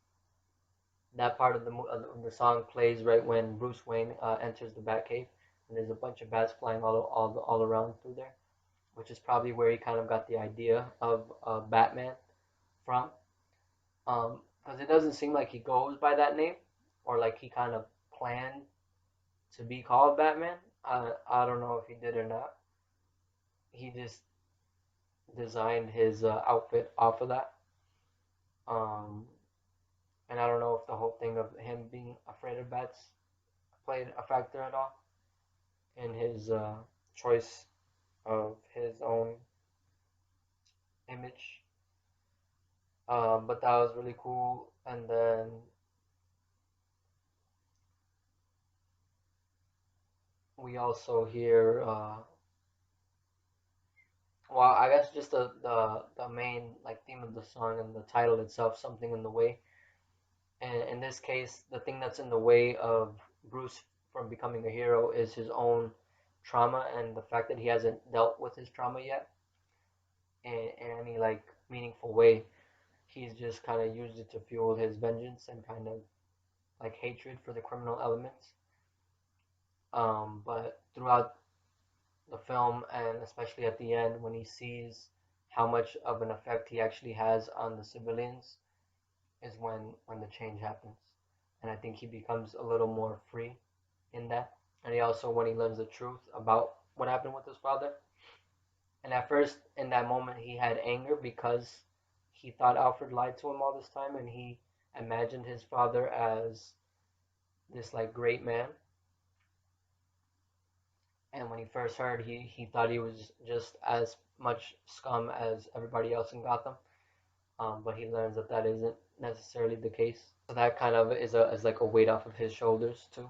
S1: That part of the song plays right when Bruce Wayne enters the Batcave, and there's a bunch of bats flying all around through there, which is probably where he kind of got the idea of Batman from. Because it doesn't seem like he goes by that name, or like he kind of planned to be called Batman. I don't know if he did or not. He just designed his outfit off of that. Um, and I don't know if the whole thing of him being afraid of bats played a factor at all in his choice of his own image. But that was really cool. And then we also hear, well, I guess just the main like theme of the song and the title itself, "Something in the Way." And in this case, the thing that's in the way of Bruce from becoming a hero is his own trauma and the fact that he hasn't dealt with his trauma yet in any like meaningful way. He's just kind of used it to fuel his vengeance and kind of like hatred for the criminal elements. But throughout the film, and especially at the end when he sees how much of an effect he actually has on the civilians is when the change happens. And I think he becomes a little more free in that. And he also, when he learns the truth about what happened with his father. And at first, in that moment, he had anger because he thought Alfred lied to him all this time, and he imagined his father as this like great man. And when he first heard, he thought he was just as much scum as everybody else in Gotham. But he learns that that isn't necessarily the case. So that kind of is like a weight off of his shoulders too.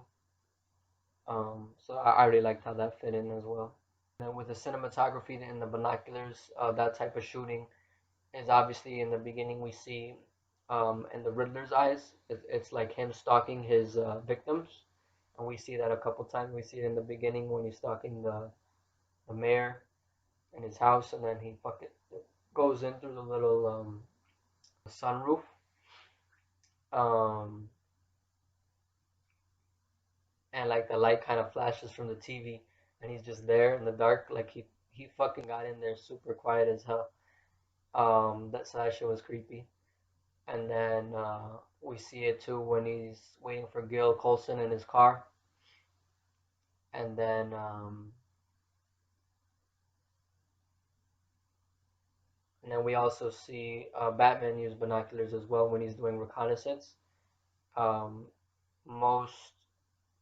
S1: So I really liked how that fit in as well. And with the cinematography and the binoculars, that type of shooting is obviously in the beginning we see in the Riddler's eyes. It's like him stalking his victims, and we see that a couple times. We see it in the beginning when he's stalking the mayor in his house, and then he fucking goes in through the little sunroof. Um, and like the light kind of flashes from the TV, and he's just there in the dark, like he fucking got in there super quiet as hell. That shit was creepy. And then we see it too when he's waiting for Gil Colson in his car, and then we also see Batman use binoculars as well when he's doing reconnaissance. Um, Most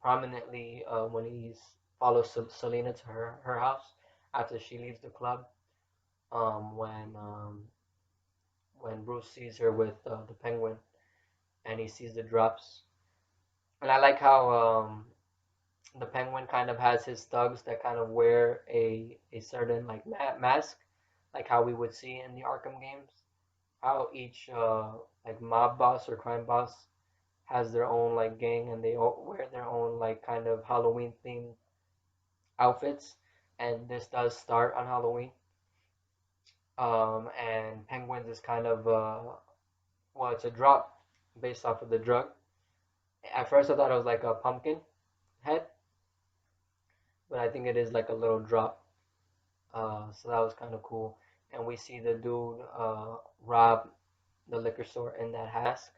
S1: prominently when he follows Selina to her house after she leaves the club. Um, when um, when Bruce sees her with the Penguin, and he sees the drops. And I like how the Penguin kind of has his thugs that kind of wear a certain like mask, like how we would see in the Arkham games. How each like mob boss or crime boss has their own like gang, and they all wear their own like kind of Halloween themed outfits. And this does start on Halloween. And Penguins is kind of well, it's a drop based off of the drug. At first, I thought it was like a pumpkin head, but I think it is like a little drop. So that was kind of cool. And we see the dude rob the liquor store in that mask,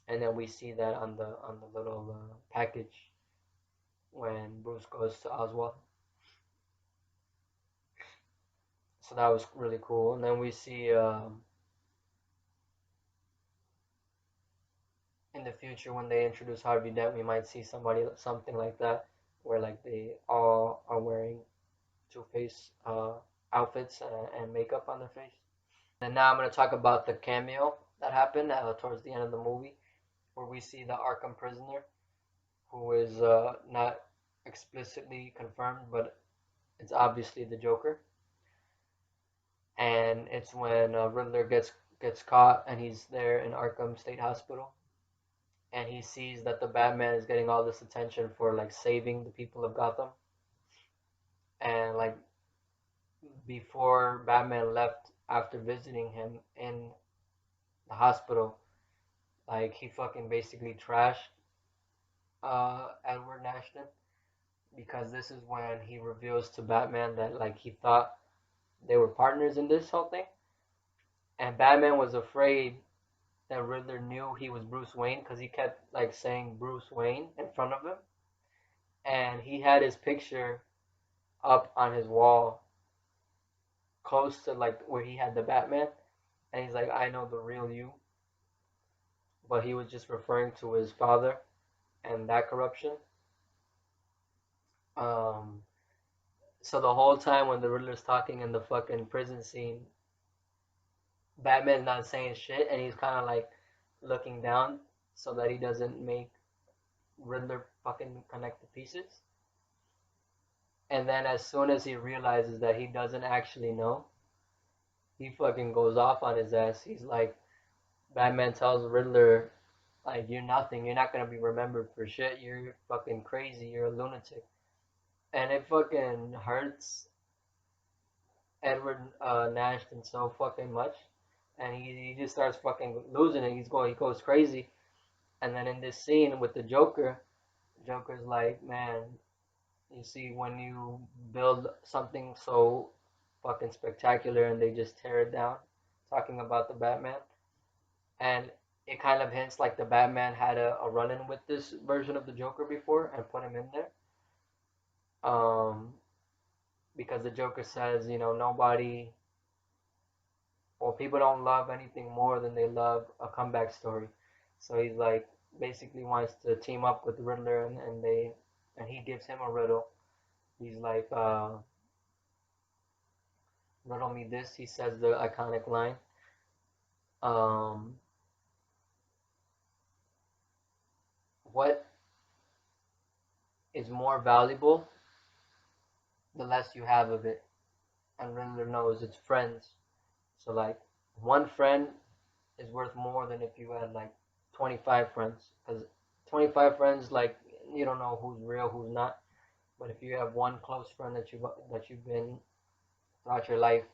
S1: and then we see that on the little package when Bruce goes to Oswald. So that was really cool. And then we see in the future when they introduce Harvey Dent, we might see something like that, where like they all are wearing Two-Face outfits and makeup on their face. And now I'm going to talk about the cameo that happened towards the end of the movie, where we see the Arkham prisoner, who is not explicitly confirmed, but it's obviously the Joker. And it's when Riddler gets caught, and he's there in Arkham State Hospital, and he sees that the Batman is getting all this attention for like saving the people of Gotham. And like before Batman left after visiting him in the hospital, like he fucking basically trashed Edward Nashton, because this is when he reveals to Batman that like he thought they were partners in this whole thing, and Batman was afraid that Riddler knew he was Bruce Wayne because he kept like saying Bruce Wayne in front of him, and he had his picture up on his wall close to like where he had the Batman, and he's like, I know the real you, but he was just referring to his father and that corruption. Um, so the whole time when the Riddler's talking in the fucking prison scene, Batman's not saying shit, and he's kind of like looking down so that he doesn't make Riddler fucking connect the pieces. And then as soon as he realizes that he doesn't actually know, he fucking goes off on his ass. He's like, Batman tells Riddler, like, you're nothing. You're not gonna be remembered for shit. You're fucking crazy. You're a lunatic. And it fucking hurts Edward Nashton so fucking much. And he just starts fucking losing it. He goes crazy. And then in this scene with the Joker, Joker's like, man, you see, when you build something so fucking spectacular and they just tear it down, talking about the Batman. And it kind of hints like the Batman had a run in with this version of the Joker before and put him in there. Um, because the Joker says, you know, nobody or people don't love anything more than they love a comeback story. So he's like basically wants to team up with Riddler and he gives him a riddle. He's like, riddle me this. He says the iconic line. Um, what is more valuable the less you have of it? And Riddler knows it's friends. So like one friend is worth more than if you had like 25 friends. Because 25 friends, like you don't know who's real, who's not. But if you have one close friend that you've been throughout your life,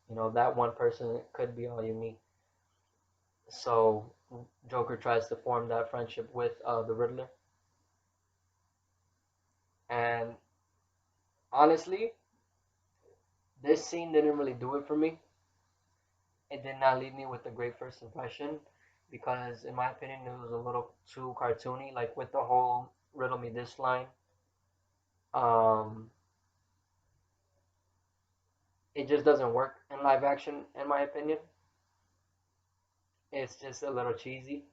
S1: you know that one person could be all you need. So Joker tries to form that friendship with the Riddler, and honestly, this scene didn't really do it for me. It did not leave me with a great first impression because, in my opinion, it was a little too cartoony. Like with the whole "riddle me this" line, um, it just doesn't work in live action, in my opinion. It's just a little cheesy.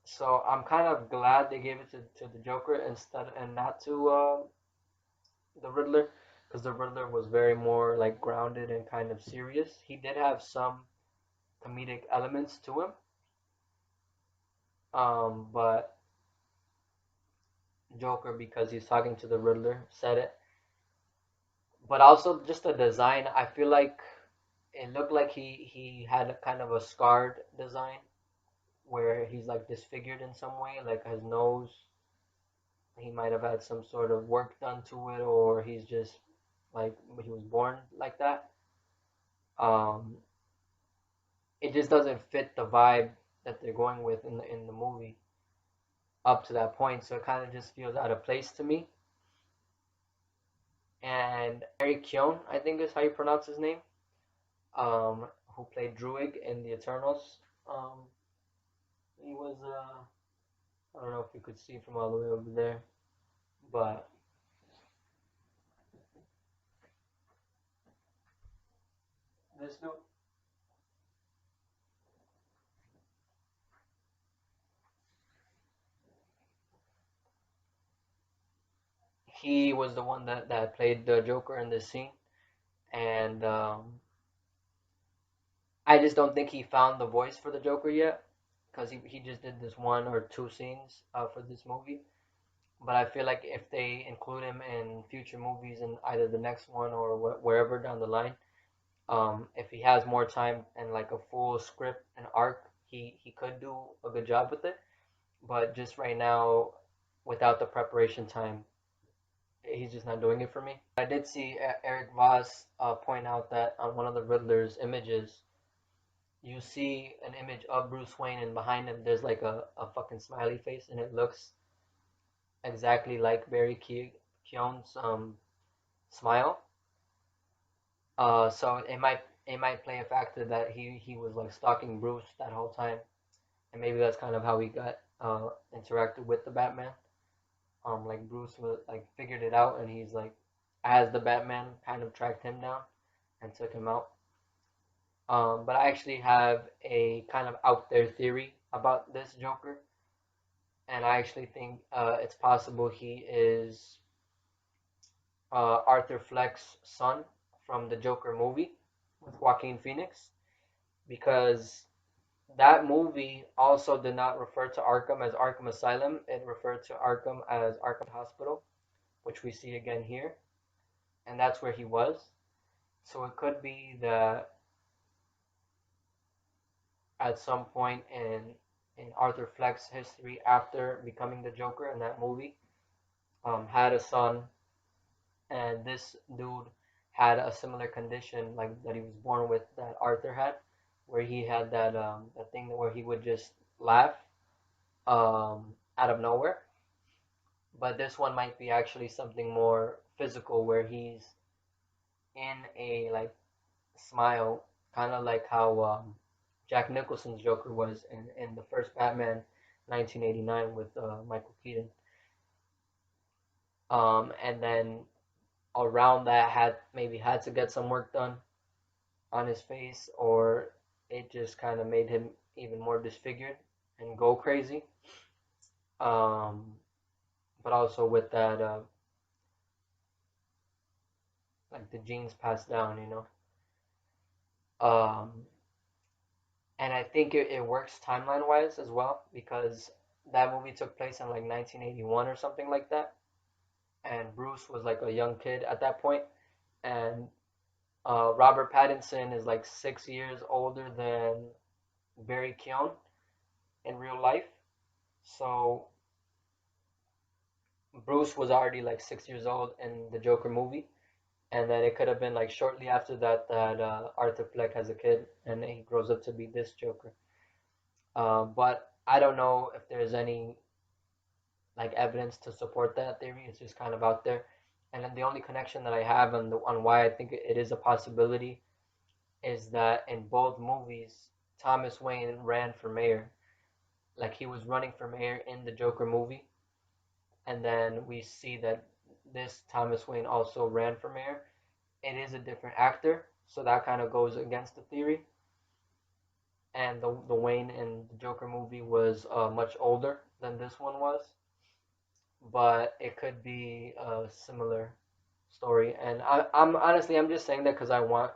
S1: So I'm kind of glad they gave it to the Joker instead and not to the Riddler, because the Riddler was very more like grounded and kind of serious. He did have some comedic elements to him, but Joker, because he's talking to the Riddler, said it. But also just the design, I feel like it looked like he had a kind of a scarred design where he's like disfigured in some way, like his nose. He might have had some sort of work done to it, or he's just like he was born like that. Um, it just doesn't fit the vibe that they're going with in the movie up to that point. So it kind of just feels out of place to me. And Eric Kyon, I think is how you pronounce his name, who played Druig in the Eternals. He was I don't know if you could see from all the way over there, but this dude, he was the one that played the Joker in this scene, and I just don't think he found the voice for the Joker yet, because he just did this one or two scenes for this movie. But I feel like if they include him in future movies in either the next one or wherever down the line, if he has more time and like a full script and arc, he could do a good job with it. But just right now, without the preparation time, he's just not doing it for me. I did see Eric Voss point out that on one of the Riddler's images, you see an image of Bruce Wayne, and behind him there's like a fucking smiley face, and it looks exactly like Barry Keown's smile. So it might play a factor that he was like stalking Bruce that whole time, and maybe that's kind of how he got interacted with the Batman. Like Bruce was like figured it out, and he's like, as the Batman kind of tracked him down and took him out. But I actually have a kind of out there theory about this Joker, and I actually think it's possible he is Arthur Fleck's son from the Joker movie with Joaquin Phoenix, because that movie also did not refer to Arkham as Arkham Asylum. It referred to Arkham as Arkham Hospital, which we see again here, and that's where he was. So it could be that at some point in Arthur Fleck's history after becoming the Joker in that movie, had a son, and this dude had a similar condition like that he was born with that Arthur had, where he had that thing where he would just laugh out of nowhere. But this one might be actually something more physical, where he's in a like smile, kind of like how Jack Nicholson's Joker was in the first Batman, 1989 with Michael Keaton. And then around that had maybe had to get some work done on his face, or it just kind of made him even more disfigured and go crazy. Um, but also with that, like the genes passed down, you know. Um, and I think it works timeline wise as well because that movie took place in like 1981 or something like that, and Bruce was like a young kid at that point, and Robert Pattinson is like 6 years older than Barry Keoghan in real life. So Bruce was already like 6 years old in the Joker movie, and then it could have been like shortly after that that Arthur Fleck has a kid and he grows up to be this Joker. But I don't know if there's any like evidence to support that theory. It's just kind of out there. And then the only connection that I have on why I think it is a possibility is that in both movies, Thomas Wayne ran for mayor. Like he was running for mayor in the Joker movie, and then we see that this Thomas Wayne also ran for mayor. It is a different actor, so that kind of goes against the theory. And the Wayne in the Joker movie was much older than this one was, but it could be a similar story. And I'm honestly I'm just saying that because I want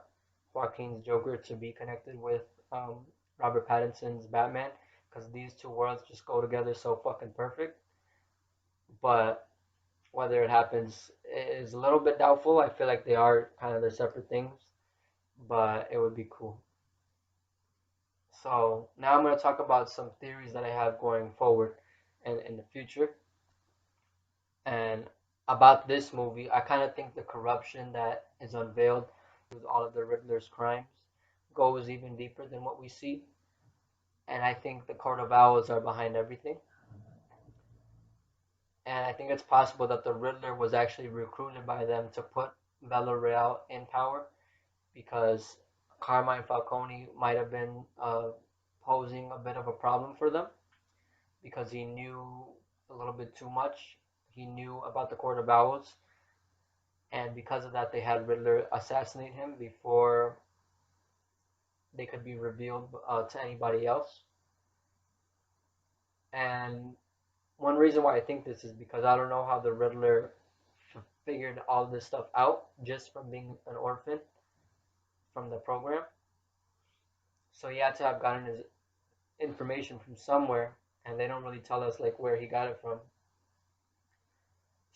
S1: Joaquin's Joker to be connected with um, Robert Pattinson's Batman, because these two worlds just go together so fucking perfect. But whether it happens is a little bit doubtful. I feel like they are kind of their separate things, but it would be cool. So now I'm going to talk about some theories that I have going forward and in the future. And about this movie, I kind of think the corruption that is unveiled with all of the Riddler's crimes goes even deeper than what we see. And I think the Court of Owls are behind everything. And I think it's possible that the Riddler was actually recruited by them to put Bella Real in power because Carmine Falcone might have been posing a bit of a problem for them because he knew a little bit too much. He knew about the Court of Owls, and because of that, they had Riddler assassinate him before they could be revealed to anybody else. And one reason why I think this is because I don't know how the Riddler figured all this stuff out just from being an orphan from the program. So he had to have gotten his information from somewhere, and they don't really tell us like where he got it from.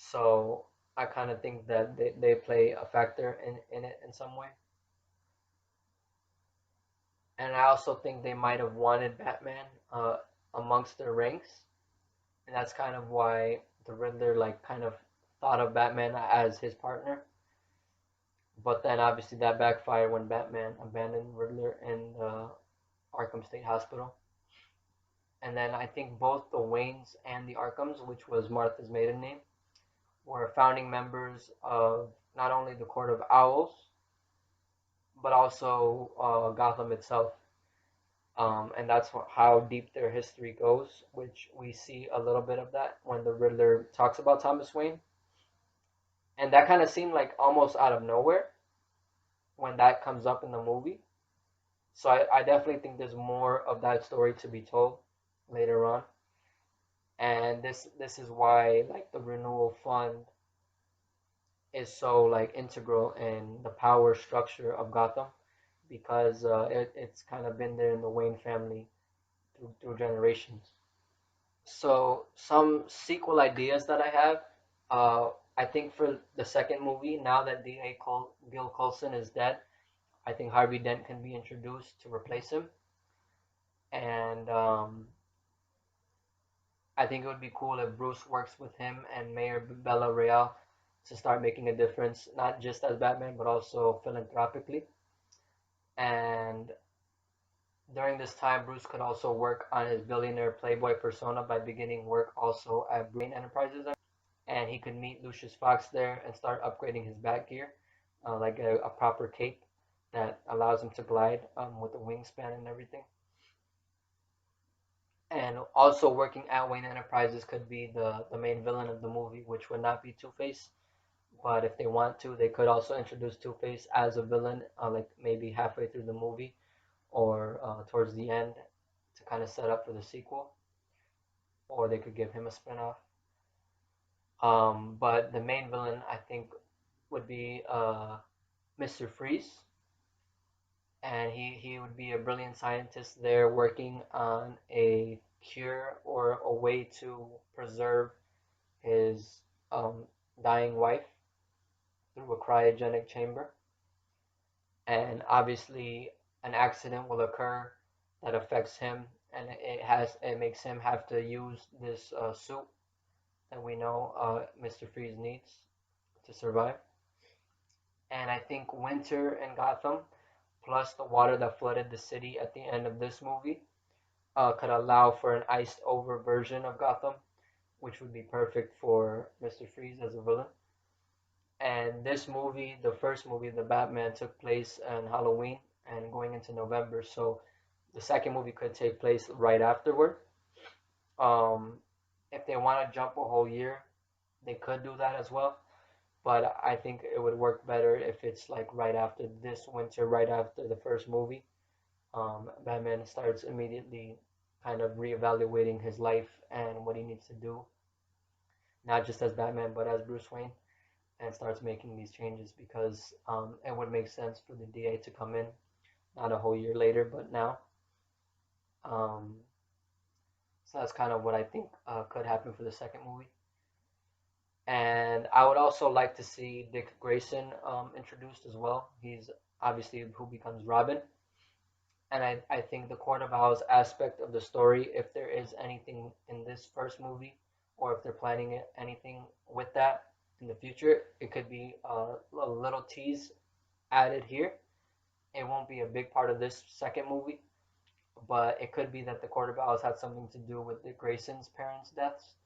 S1: So I kind of think that they play a factor in it in some way. And I also think they might have wanted Batman amongst their ranks, and that's kind of why the Riddler like kind of thought of Batman as his partner. But then obviously that backfired when Batman abandoned Riddler in the Arkham State Hospital. And then I think both the Waynes and the Arkhams, which was Martha's maiden name, were founding members of not only the Court of Owls, but also Gotham itself. And that's how deep their history goes, which we see a little bit of that when the Riddler talks about Thomas Wayne. And that kind of seemed like almost out of nowhere when that comes up in the movie. So I definitely think there's more of that story to be told later on. And this is why like the renewal fund is so like integral in the power structure of Gotham because it's kind of been there in the Wayne family through generations. So some sequel ideas that I have, I think for the second movie, now that Gil Coulson is dead, I think Harvey Dent can be introduced to replace him, and I think it would be cool if Bruce works with him and Mayor Bella Real to start making a difference, not just as Batman, but also philanthropically. And during this time, Bruce could also work on his billionaire playboy persona by beginning work also at Brain Enterprises. And he could meet Lucius Fox there and start upgrading his bat gear. like a proper cape that allows him to glide with a wingspan and everything. And also working at Wayne Enterprises could be the main villain of the movie, which would not be Two Face. But if they want to, they could also introduce Two Face as a villain, like maybe halfway through the movie or towards the end to kind of set up for the sequel, or they could give him a spinoff. But the main villain, I think, would be Mr. Freeze, and he would be a brilliant scientist there working on a cure or a way to preserve his dying wife through a cryogenic chamber. And obviously, an accident will occur that affects him, and it makes him have to use this suit that we know Mr. Freeze needs to survive. And I think winter in Gotham, plus the water that flooded the city at the end of this movie, could allow for an iced over version of Gotham, which would be perfect for Mr. Freeze as a villain. And this movie, the first movie, The Batman, took place on Halloween and going into November. So the second movie could take place right afterward. Um, if they want to jump a whole year, they could do that as well. But I think it would work better if it's like right after this winter, right after the first movie. Batman starts immediately kind of reevaluating his life and what he needs to do, not just as Batman, but as Bruce Wayne, and starts making these changes because it would make sense for the DA to come in not a whole year later, but now. Um, so that's kind of what I think could happen for the second movie. And I would also like to see Dick Grayson introduced as well. He's obviously who becomes Robin. And I think the Court of Owls aspect of the story, if there is anything in this first movie, or if they're planning anything with that in the future, it could be a little tease added here. It won't be a big part of this second movie, but it could be that the Court of Owls had something to do with Dick Grayson's parents' deaths,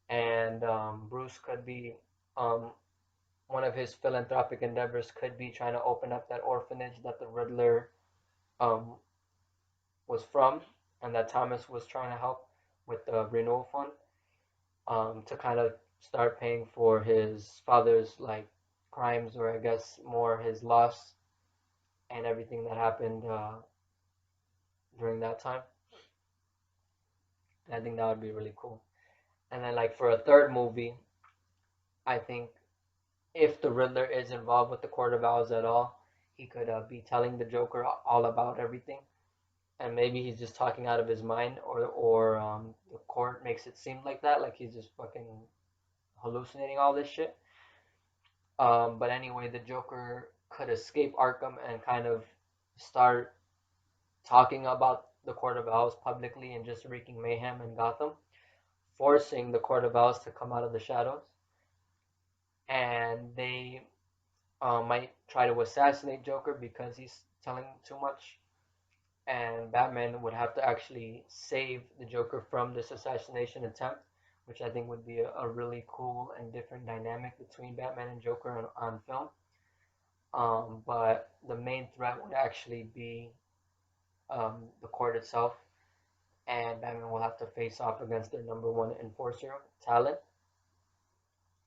S1: and Bruce could be one of his philanthropic endeavors could be trying to open up that orphanage that the Riddler um, was from, and that Thomas was trying to help with the renewal fund to kind of start paying for his father's like crimes, or I guess more his loss and everything that happened during that time. And I think that would be really cool. And then like for a third movie, I think if the Riddler is involved with the Court of Owls at all, he could be telling the Joker all about everything, and maybe he's just talking out of his mind, or the court makes it seem like that, like he's just fucking hallucinating all this shit. But anyway, the Joker could escape Arkham and kind of start talking about the Court of Owls publicly and just wreaking mayhem in Gotham, forcing the Court of Owls to come out of the shadows. And they might try to assassinate Joker because he's telling too much. And Batman would have to actually save the Joker from this assassination attempt, which I think would be a really cool and different dynamic between Batman and Joker on film. But the main threat would actually be the court itself, and Batman will have to face off against their number one enforcer, Talon.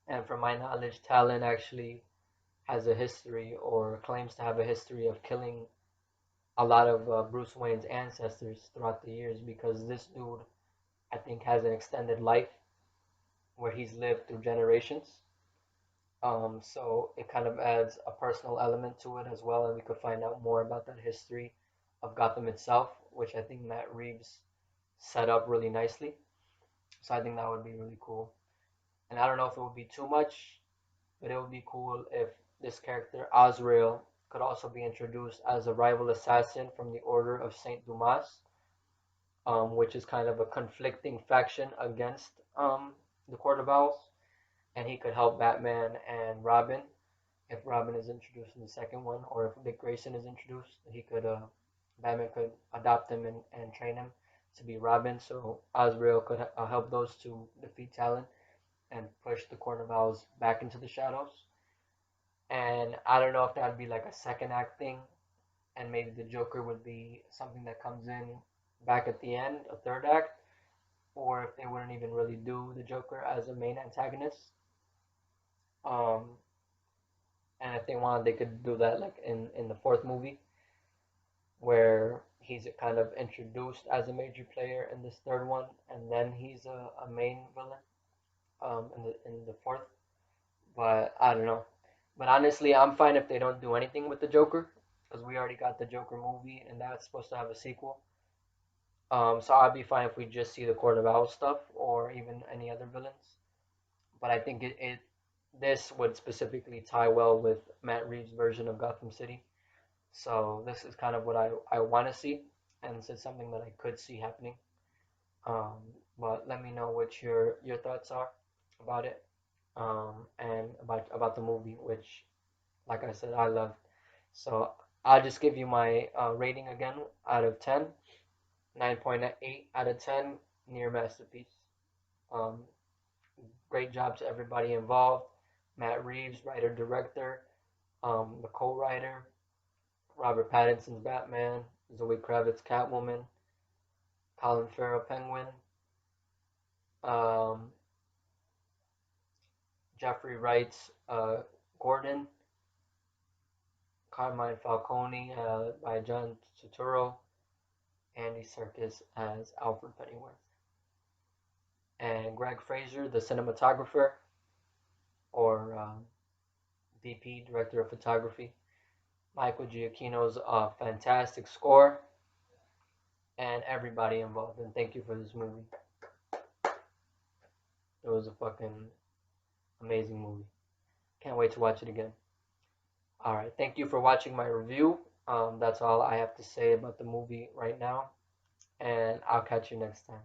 S1: And from my knowledge, Talon actually has a history, or claims to have a history, of killing a lot of Bruce Wayne's ancestors throughout the years, because this dude, I think, has an extended life where he's lived through generations. So it kind of adds a personal element to it as well, and we could find out more about that history of Gotham itself, which I think Matt Reeves set up really nicely. So I think that would be really cool. And I don't know if it would be too much, but it would be cool if this character, Azrael, could also be introduced as a rival assassin from the Order of Saint Dumas, which is kind of a conflicting faction against the Court of Owls. And he could help Batman and Robin if Robin is introduced in the second one, or if Dick Grayson is introduced, he could Batman could adopt him and train him to be Robin. So Azrael could help those two defeat Talon and push the Court of Owls back into the shadows. And I don't know if that'd be like a second act thing, and maybe the Joker would be something that comes in back at the end, a third act, or if they wouldn't even really do the Joker as a main antagonist. Um, and if they wanted, they could do that like in the fourth movie, where he's kind of introduced as a major player in this third one, and then he's a main villain in the fourth. But I don't know. But honestly, I'm fine if they don't do anything with the Joker, because we already got the Joker movie, and that's supposed to have a sequel. So I'd be fine if we just see the Court of Owls stuff or even any other villains. But I think it this would specifically tie well with Matt Reeves' version of Gotham City. So this is kind of what I want to see, and this is something that I could see happening. Um, but let me know what your thoughts are about it, and about the movie, which, like I said, I loved. So I'll just give you my rating again out of 10. 9.8 out of 10, near masterpiece. Um, Great job to everybody involved. Matt Reeves, writer director, the co-writer, Robert Pattinson's Batman, Zoe Kravitz Catwoman, Colin Farrell Penguin, um, Jeffrey Wright's Gordon, Carmine Falcone by John Turturro, Andy Serkis as Alfred Pennyworth, and Greg Fraser, the cinematographer, or DP, director of photography. Michael Giacchino's fantastic score, and everybody involved. And thank you for this movie. It was a fucking amazing movie. Can't wait to watch it again. All right, thank you for watching my review. That's all I have to say about the movie right now, and I'll catch you next time.